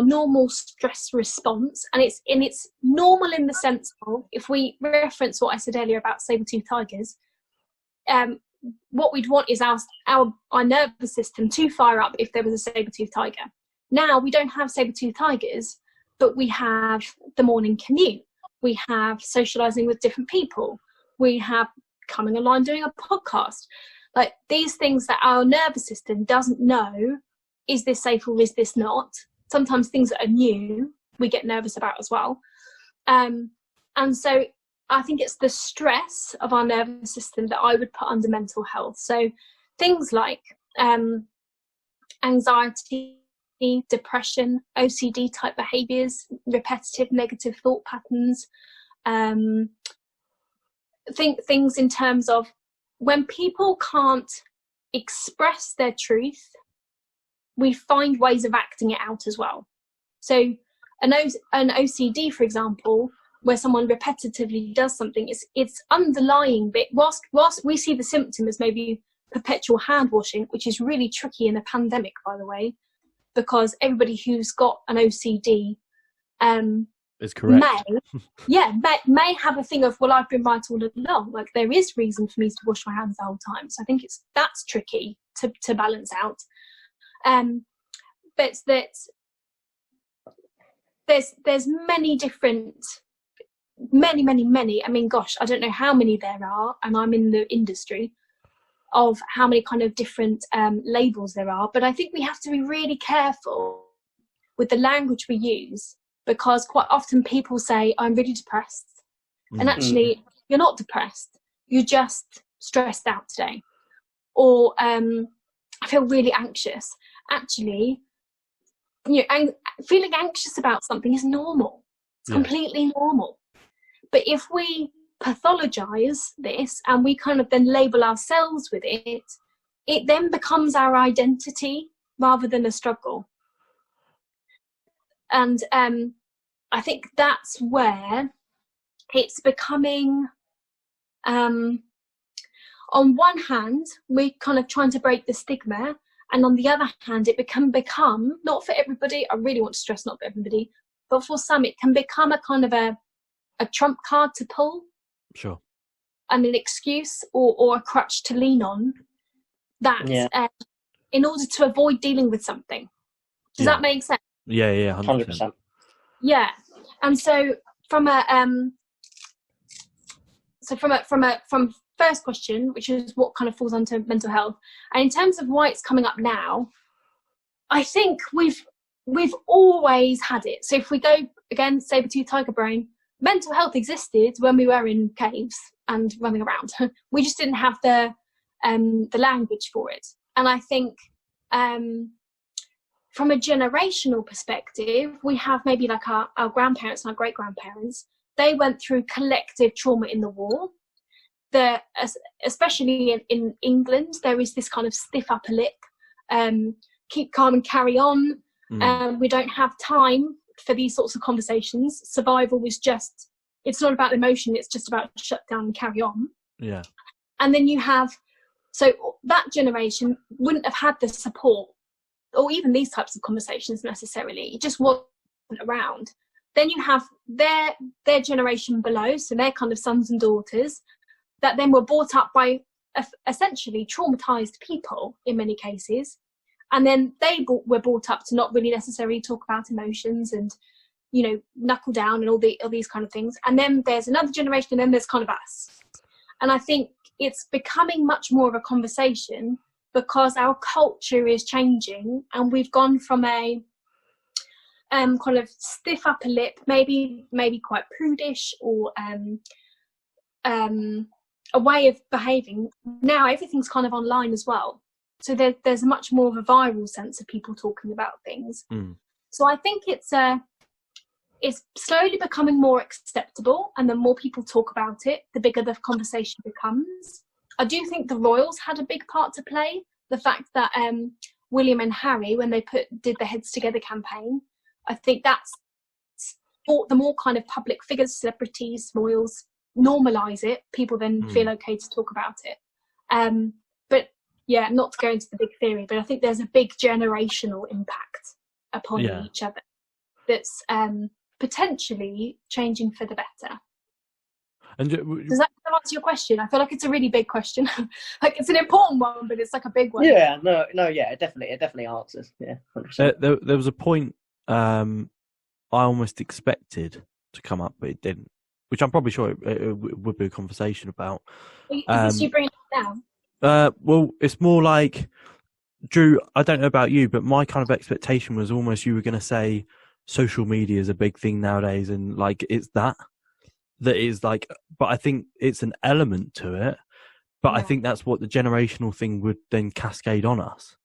normal stress response, and it's normal in the sense of, if we reference what I said earlier about saber-toothed tigers, what we'd want is our nervous system to fire up if there was a saber-toothed tiger. Now we don't have saber-toothed tigers, but we have the morning commute, we have socializing with different people, we have coming online doing a podcast, like these things that our nervous system doesn't know, is this safe or is this not? Sometimes things that are new we get nervous about as well, and so I think it's the stress of our nervous system that I would put under mental health. So things like anxiety, depression, OCD type behaviours, repetitive negative thought patterns, things in terms of when people can't express their truth, we find ways of acting it out as well. So an OCD, for example, where someone repetitively does something, it's underlying bit. Whilst we see the symptom as maybe perpetual hand washing, which is really tricky in a pandemic, by the way, because everybody who's got an OCD is correct. may have a thing of, well, I've been right all along. Like there is reason for me to wash my hands the whole time. So I think that's tricky to balance out. But that there's many different. Many. I mean, gosh, I don't know how many there are, and I'm in the industry of how many kind of different labels there are. But I think we have to be really careful with the language we use, because quite often people say, I'm really depressed. And actually, you're not depressed. You're just stressed out today. Or I feel really anxious. Actually, feeling anxious about something is normal. It's completely normal. But if we pathologize this and we kind of then label ourselves with it, it then becomes our identity rather than a struggle. And I think that's where it's becoming, on one hand, we're kind of trying to break the stigma, and on the other hand, it can become, not for everybody, I really want to stress not for everybody, but for some, it can become a kind of a trump card to pull, sure, and an excuse or a crutch to lean on, that in order to avoid dealing with something. Does that make sense? Yeah, 100%. Yeah, and so from first question, which is what kind of falls under mental health, and in terms of why it's coming up now, I think we've always had it. So if we go again, saber-tooth tiger brain, mental health existed when we were in caves and running around. We just didn't have the language for it. And I think from a generational perspective, we have maybe like our grandparents and our great-grandparents. They went through collective trauma in the war. Especially in England, there is this kind of stiff upper lip, keep calm and carry on. We don't have time for these sorts of conversations. Survival was just, it's not about emotion, it's just about shut down and carry on. Yeah. And then you have, so that generation wouldn't have had the support or even these types of conversations necessarily. It just wasn't around. Then you have their generation below, so their kind of sons and daughters that then were brought up by essentially traumatized people in many cases. And then they were brought up to not really necessarily talk about emotions and, knuckle down and all these kind of things. And then there's another generation, and then there's kind of us. And I think it's becoming much more of a conversation because our culture is changing, and we've gone from a kind of stiff upper lip, maybe quite prudish, or a way of behaving. Now everything's kind of online as well. So there's much more of a viral sense of people talking about things. So I think it's slowly becoming more acceptable, and the more people talk about it, the bigger the conversation becomes. I do think the royals had a big part to play. The fact that William and Harry, when they did the Heads Together campaign, I think that's the more kind of public figures, celebrities, royals, normalise it, people then feel okay to talk about it. But yeah, not to go into the big theory, but I think there's a big generational impact upon each other that's potentially changing for the better. And does that answer your question? I feel like it's a really big question. Like it's an important one, but it's like a big one. Yeah, no, yeah, it definitely answers. Yeah, 100%. There was a point I almost expected to come up, but it didn't. Which I'm probably sure it would be a conversation about. Is this you bringing it down? Well, it's more like, Drew, I don't know about you, but my kind of expectation was almost you were going to say social media is a big thing nowadays, and like it's that is like, but I think it's an element to it. But I think that's what the generational thing would then cascade on us.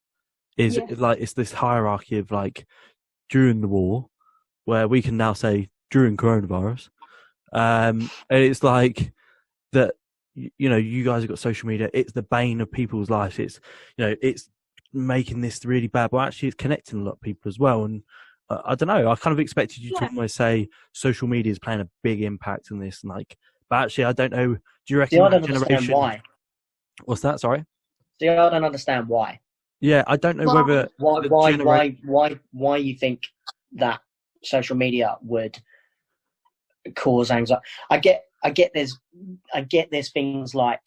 Is like it's this hierarchy of like during the war, where we can now say during coronavirus, and it's like that. You know, you guys have got social media. It's the bane of people's lives. It's, you know, it's making this really bad, but actually it's connecting a lot of people as well. And I don't know, I kind of expected you to almost say social media is playing a big impact on this, and like, but actually I don't know. Do you reckon I don't understand why? What's that? Sorry. I don't understand why. Yeah, I don't know whether why you think that social media would cause anxiety. I get there's things like,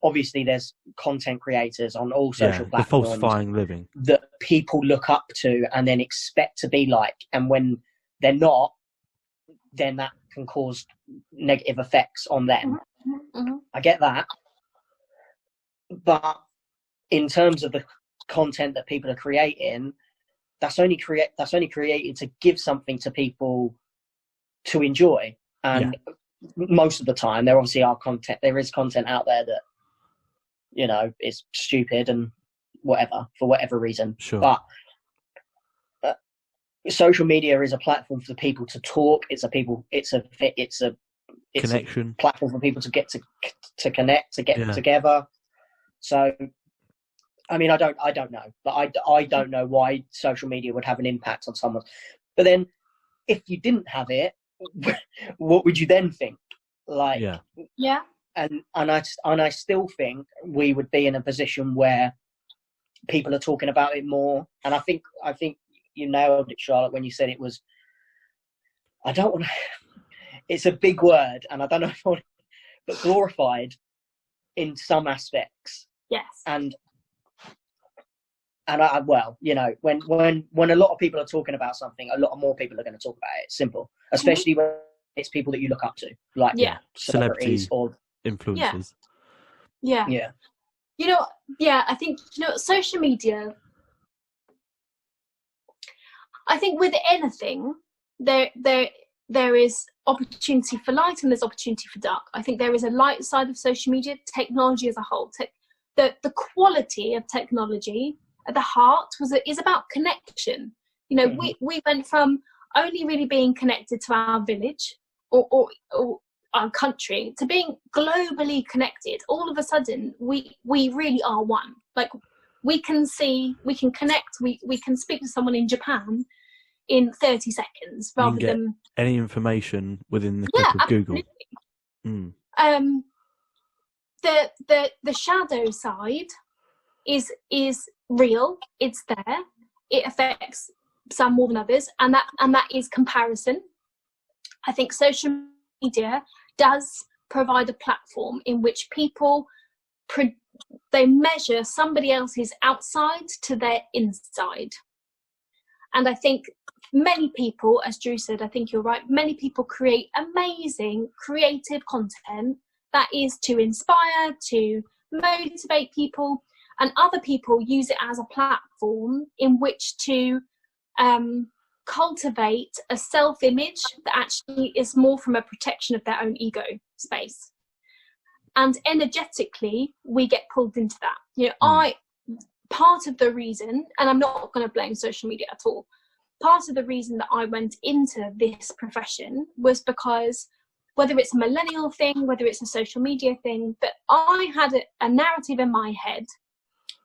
obviously there's content creators on all social platforms, the falsifying living that people look up to and then expect to be like, and when they're not, then that can cause negative effects on them. Mm-hmm. I get that, but in terms of the content that people are creating, that's only created to give something to people to enjoy. And most of the time, there obviously is content out there that, you know, is stupid and whatever, for whatever reason. Sure. But social media is a platform for people to talk. It's a connection platform for people to get to connect, to get together. So, I mean, I don't know, but I don't know why social media would have an impact on someone. But then, if you didn't have it, what would you then think? Like, and I still think we would be in a position where people are talking about it more. And I think you nailed it, Charlotte, when you said it was. I don't want to. It's a big word, and I don't know if I want, but glorified in some aspects. Yes. And well, you know, when a lot of people are talking about something, a lot more people are going to talk about it. It's simple, especially when it's people that you look up to, like celebrities or influencers. Yeah. You know, I think, you know, social media. I think with anything, there is opportunity for light and there's opportunity for dark. I think there is a light side of social media, technology as a whole. The quality of technology at the heart is about connection. You know, we went from only really being connected to our village or our country to being globally connected. All of a sudden, we really are one. Like, we can connect, we can speak to someone in Japan in 30 seconds rather than any information within the click of Google. The shadow side is real. It's there. It affects some more than others, and that is comparison. I think social media does provide a platform in which people they measure somebody else's outside to their inside. And I think many people, as Drew said, I think you're right, many people create amazing creative content that is to inspire, to motivate people, and other people use it as a platform in which to cultivate a self-image that actually is more from a protection of their own ego space. And energetically, we get pulled into that. You know, part of the reason, and I'm not going to blame social media at all, part of the reason that I went into this profession was because, whether it's a millennial thing, whether it's a social media thing, but I had a narrative in my head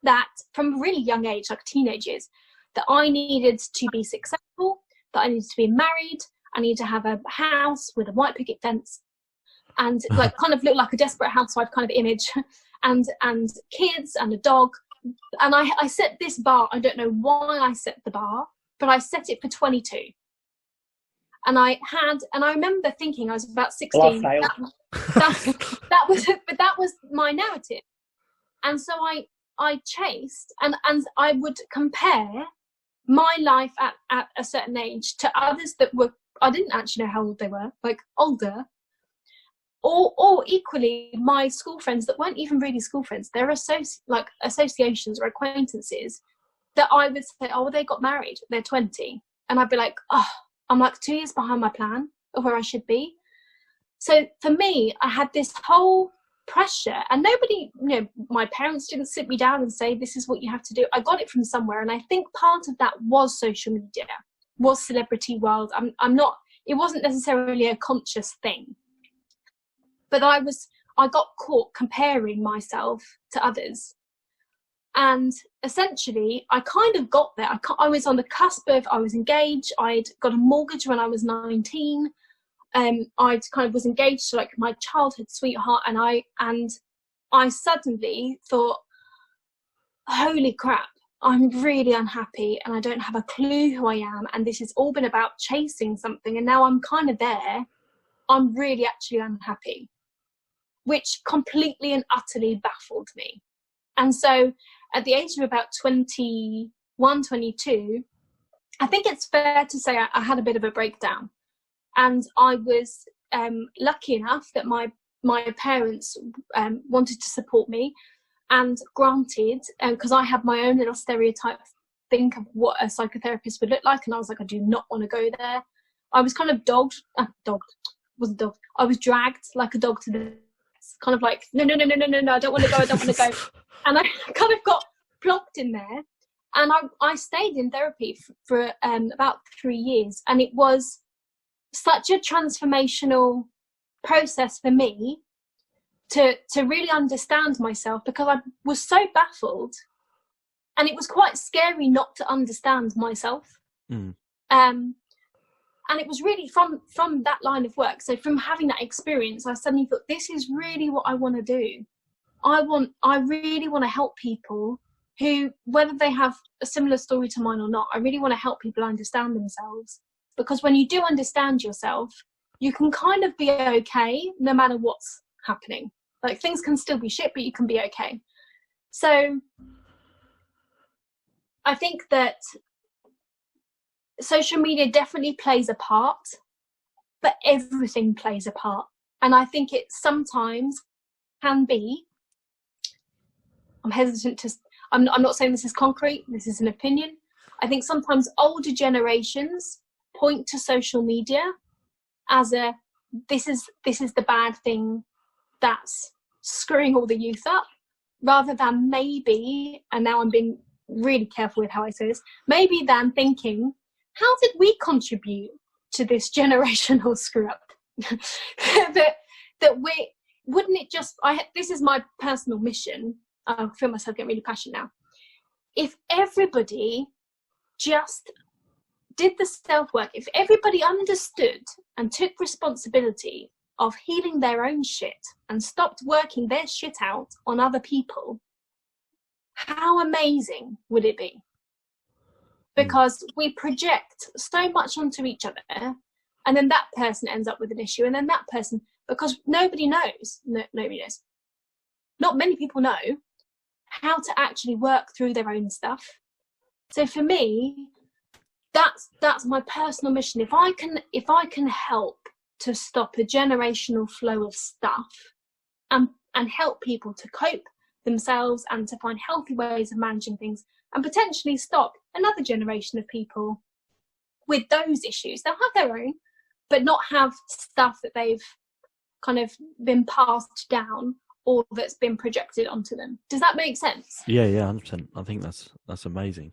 that from a really young age, like teenage years, that I needed to be successful, that I needed to be married, I needed to have a house with a white picket fence, and like kind of look like a Desperate Housewife kind of image, and kids and a dog. And I set this bar. I don't know why I set the bar, but I set it for 22. And I remember thinking, I was about 16. That was my narrative. And so I chased, and I would compare my life at a certain age to others that were, I didn't actually know how old they were, like older, or equally my school friends that weren't even really school friends. They're associations or acquaintances that I would say, oh, well, they got married, they're 20. And I'd be like, oh, I'm like 2 years behind my plan of where I should be. So for me, I had this whole pressure, and nobody, my parents didn't sit me down and say, this is what you have to do. I got it from somewhere. And I think part of that was social media, was celebrity world. It wasn't necessarily a conscious thing, but I got caught comparing myself to others. And essentially, I kind of got there. I was on the cusp of, I was engaged. I'd got a mortgage when I was 19. I kind of was engaged to like my childhood sweetheart, and I suddenly thought, holy crap, I'm really unhappy and I don't have a clue who I am, and this has all been about chasing something, and now I'm kind of there. I'm really actually unhappy, which completely and utterly baffled me. And so at the age of about 21, 22, I think it's fair to say I had a bit of a breakdown. And I was lucky enough that my parents wanted to support me, and granted, because I had my own little stereotype think of what a psychotherapist would look like, and I was like, I do not want to go there. I was kind of I was dragged like a dog to the, kind of like, no, I don't want to go, And I kind of got plopped in there, and I stayed in therapy for about 3 years, and it was such a transformational process for me to really understand myself, because I was so baffled, and it was quite scary not to understand myself. And it was really from that line of work. So from having that experience, I suddenly thought, this is really what I want to do. I really want to help people who, whether they have a similar story to mine or not, I really want to help people understand themselves. Because when you do understand yourself, you can kind of be okay no matter what's happening. Like, things can still be shit, but you can be okay. So I think that social media definitely plays a part, but everything plays a part. And I think it sometimes can be, I'm hesitant to, I'm not saying this is concrete, this is an opinion. I think sometimes older generations point to social media as this is the bad thing that's screwing all the youth up, rather than maybe, and now I'm being really careful with how I say this, maybe than thinking, how did we contribute to this generational screw up? that we wouldn't it just, this is my personal mission. I feel myself getting really passionate now. If everybody just did the self-work, if everybody understood and took responsibility of healing their own shit and stopped working their shit out on other people, how amazing would it be? Because we project so much onto each other, and then that person ends up with an issue, and then that person, because nobody knows, not many people know how to actually work through their own stuff. So for me, that's my personal mission. If I can help to stop a generational flow of stuff, and help people to cope themselves and to find healthy ways of managing things, and potentially stop another generation of people with those issues. They'll have their own, but not have stuff that they've kind of been passed down or that's been projected onto them. Does that make sense? Yeah, 100%. I think that's amazing.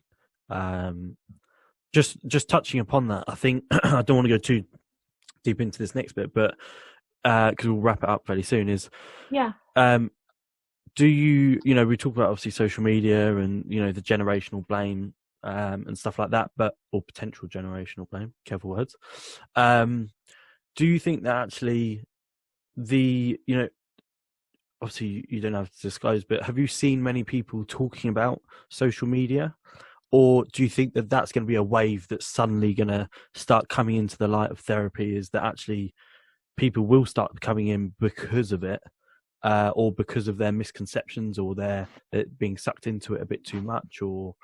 Just touching upon that, I think I don't want to go too deep into this next bit, but because we'll wrap it up fairly soon. Do you we talk about obviously social media and the generational blame and stuff like that, or potential generational blame, careful words. Do you think that actually obviously you don't have to disclose, but have you seen many people talking about social media? Or do you think that that's going to be a wave that's suddenly going to start coming into the light of therapy, is that actually people will start coming in because of it, or because of their misconceptions, or their being sucked into it a bit too much? Or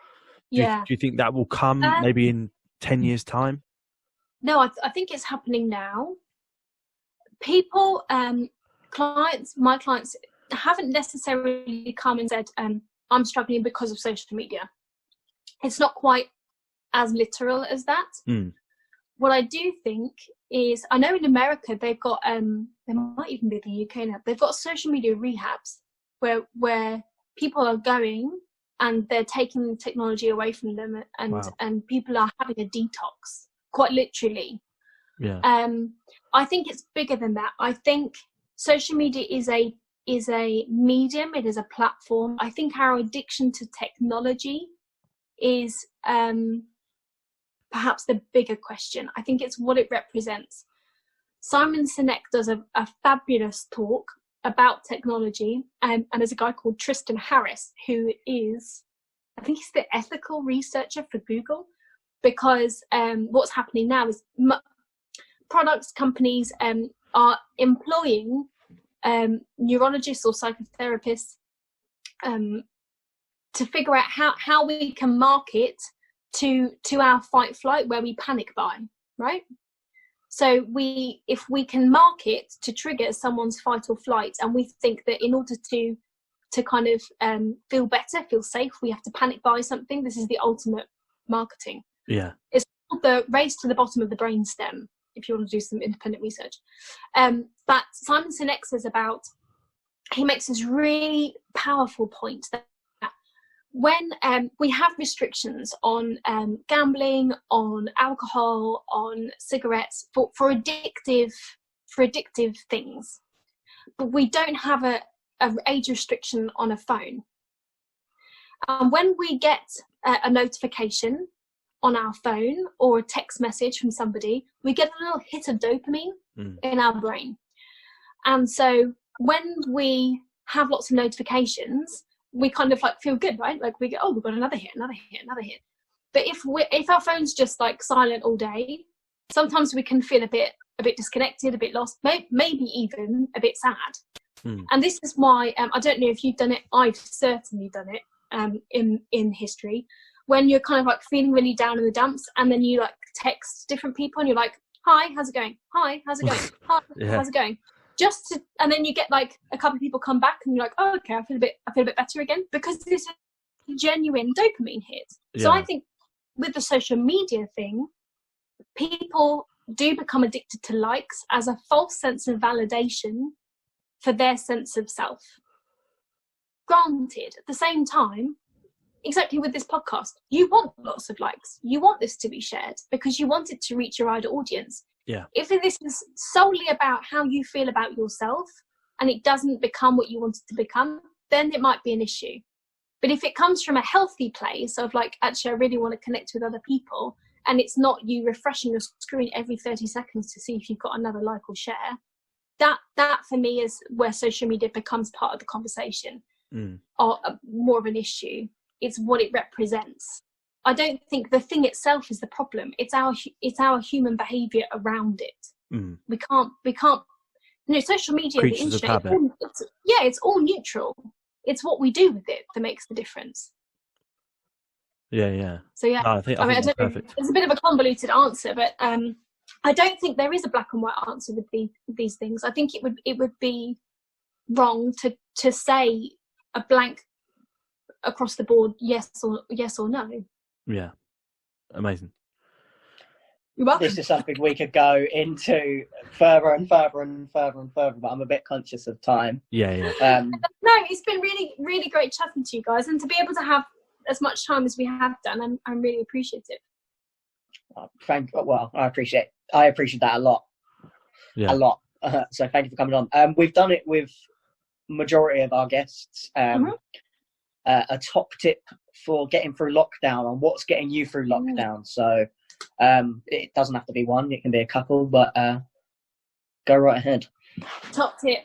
Yeah. Do you think that will come maybe in 10 years' time? No, I think it's happening now. People, my clients haven't necessarily come and said, I'm struggling because of social media. It's not quite as literal as that. What I do think is, I know in America they've got, there might even be the UK now, they've got social media rehabs where people are going and they're taking the technology away from them, and people are having a detox, quite literally. Yeah. I think it's bigger than that. I think social media is a medium, it is a platform. I think our addiction to technology is perhaps the bigger question. I think it's what it represents. Simon Sinek does a fabulous talk about technology, and there's a guy called Tristan Harris who is, I think he's the ethical researcher for Google, because what's happening now is products companies are employing neurologists or psychotherapists to figure out how we can market to our fight flight, where we panic buy, right? So if we can market to trigger someone's fight or flight, and we think that in order to kind of feel better, feel safe, we have to panic buy something. This is the ultimate marketing. Yeah. It's called the race to the bottom of the brainstem, if you want to do some independent research. But Simon Sinek says he makes this really powerful point that when we have restrictions on gambling, on alcohol, on cigarettes for addictive things, but we don't have a age restriction on a phone. And when we get a notification on our phone or a text message from somebody, we get a little hit of dopamine in our brain. And so when we have lots of notifications, we kind of like feel good, right? Like we go, oh, we've got another hit. But if our phone's just like silent all day, sometimes we can feel a bit disconnected, a bit lost, maybe even a bit sad. And this is why I don't know if you've done it. I've certainly done it in history, when you're kind of like feeling really down in the dumps, and then you like text different people and you're like, hi, how's it going? Hi, how's it going? Hi, how's it going? And then you get like a couple of people come back and you're like, oh, okay, I feel a bit better again, because it's a genuine dopamine hit. So I think with the social media thing, people do become addicted to likes as a false sense of validation for their sense of self. Granted, at the same time, exactly with this podcast, you want lots of likes. You want this to be shared because you want it to reach your wider audience. Yeah. If this is solely about how you feel about yourself and it doesn't become what you want it to become, then it might be an issue. But if it comes from a healthy place of like, actually, I really want to connect with other people, and it's not you refreshing your screen every 30 seconds to see if you've got another like or share, that for me is where social media becomes part of the conversation or more of an issue. It's what it represents. I don't think the thing itself is the problem. It's our human behaviour around it. We can't. Social media, Creatures the internet, it's all neutral. It's what we do with it that makes the difference. Yeah. So yeah, no, I think that's perfect. It's a bit of a convoluted answer, but I don't think there is a black and white answer with these things. I think it would be wrong to say a blank across the board yes or no. Yeah, amazing. You're welcome. This is something we could go into further and further and further and further, but I'm a bit conscious of time. Yeah. No, it's been really, really great chatting to you guys, and to be able to have as much time as we have done, I'm really appreciative. I appreciate that a lot. Yeah. A lot. So thank you for coming on. We've done it with majority of our guests. A top tip for getting through lockdown on what's getting you through lockdown. So it doesn't have to be one, it can be a couple, but go right ahead. Top tip.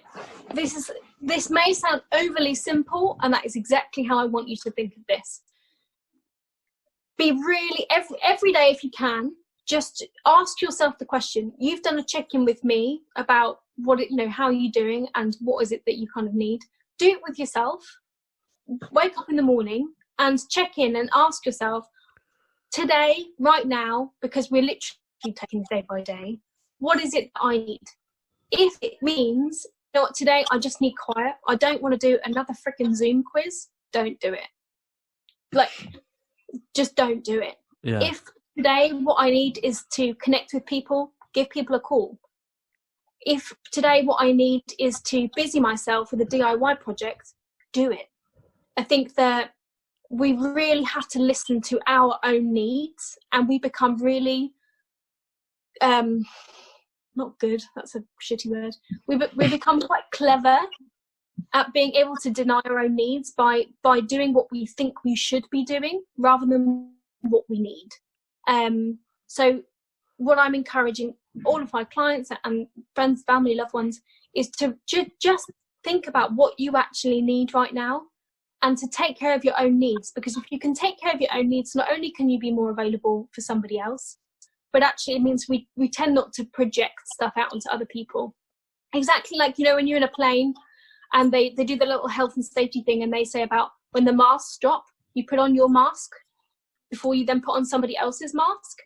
This may sound overly simple, and that is exactly how I want you to think of this. Be really every day, if you can, just ask yourself the question. You've done a check-in with me about how are you doing and what is it that you kind of need. Do it with yourself. Wake up in the morning and check in and ask yourself, today, right now, because we're literally taking day by day, what is it that I need? If it means, you know what, today I just need quiet, I don't want to do another freaking Zoom quiz, don't do it. Like, just don't do it. Yeah. If today what I need is to connect with people, give people a call. If today what I need is to busy myself with a DIY project, do it. I think that we really have to listen to our own needs, and we become really not good, that's a shitty word, we become quite clever at being able to deny our own needs by doing what we think we should be doing rather than what we need. So what I'm encouraging all of my clients and friends, family, loved ones is to just think about what you actually need right now, and to take care of your own needs, because if you can take care of your own needs, not only can you be more available for somebody else, but actually it means we tend not to project stuff out onto other people. Exactly like, you know, when you're in a plane and they do the little health and safety thing, and they say about when the masks drop, you put on your mask before you then put on somebody else's mask.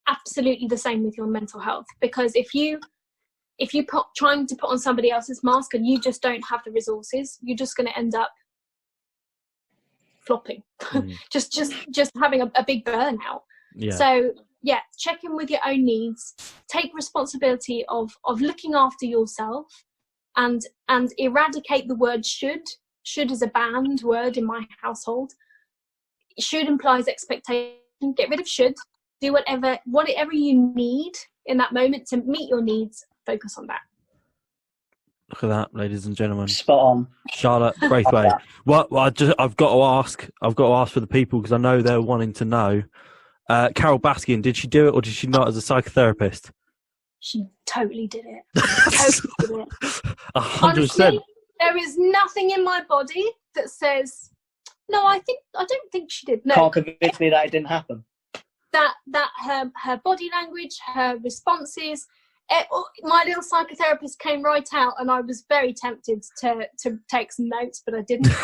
Absolutely the same with your mental health, because if you trying to put on somebody else's mask and you just don't have the resources, you're just going to end up flopping. just having a big burnout. So yeah, check in with your own needs, take responsibility of looking after yourself, and eradicate the word should. Should is a banned word in my household. Should implies expectation. Get rid of should. Do whatever you need in that moment to meet your needs. Focus on that. Look at that, ladies and gentlemen. Spot on. Charlotte Braithwaite. Well, I've got to ask for the people, because I know they're wanting to know. Carol Baskin, did she do it or did she not as a psychotherapist? She totally did it. 100%. Honestly, there is nothing in my body that says, no, I don't think she did. No. Can't convince me that it didn't happen. That her body language, her responses, my little psychotherapist came right out, and I was very tempted to take some notes, but I didn't,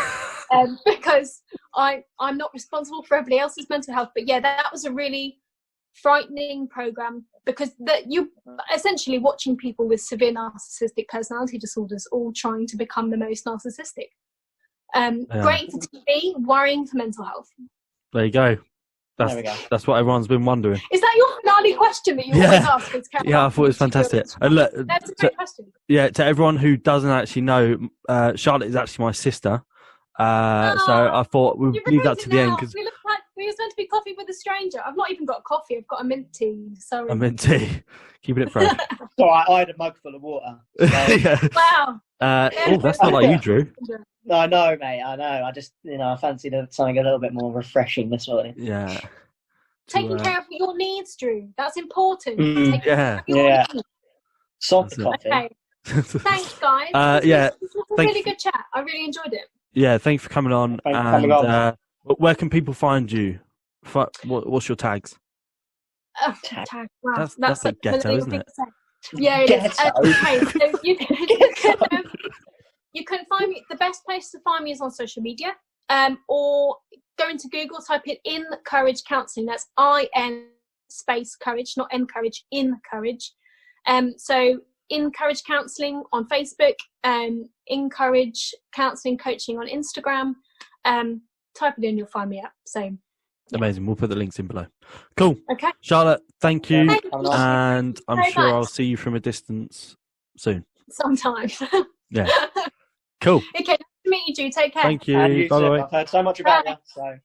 because I'm not responsible for everybody else's mental health. But yeah, that was a really frightening program, because you essentially watching people with severe narcissistic personality disorders all trying to become the most narcissistic. Great for TV, worrying for mental health. There you go. There we go. That's what everyone's been wondering. Is that your finale question that you always ask? Yeah, I thought it was fantastic. And look, that's a great question. Yeah, to everyone who doesn't actually know, Charlotte is actually my sister. So I thought we'll leave that to the end, because we were meant to be coffee with a stranger. I've not even got coffee. I've got a mint tea. Sorry. A mint tea. Keeping it fresh. All right, I had a mug full of water. So. Yeah. Wow. That's not like you, Drew. No, I know, mate. I know. I just, I fancied something a little bit more refreshing this morning. Yeah. Taking care of your needs, Drew. That's important. Yeah. Salt the coffee. Okay. Thanks, guys. This was a really good chat. I really enjoyed it. Yeah, thanks for coming on. Where can people find you? What's your tags? Tag. Wow. That's like ghetto, isn't it? Yeah, it is. Okay, so you can find me. The best place to find me is on social media, or go into Google, type in Courage Counselling. That's IN space courage, not Encourage, In Courage. So In Courage Counselling on Facebook, In Courage Counselling Coaching on Instagram. Type it in, you'll find me up. So amazing. We'll put the links in below. Cool. Okay. Charlotte, thank you. And I'm very sure much. I'll see you from a distance soon. Sometime. Yeah. Cool. Okay. Nice to meet you, Drew. Take care. Thank you. And you Bye too. bye. I've heard so much about you. So.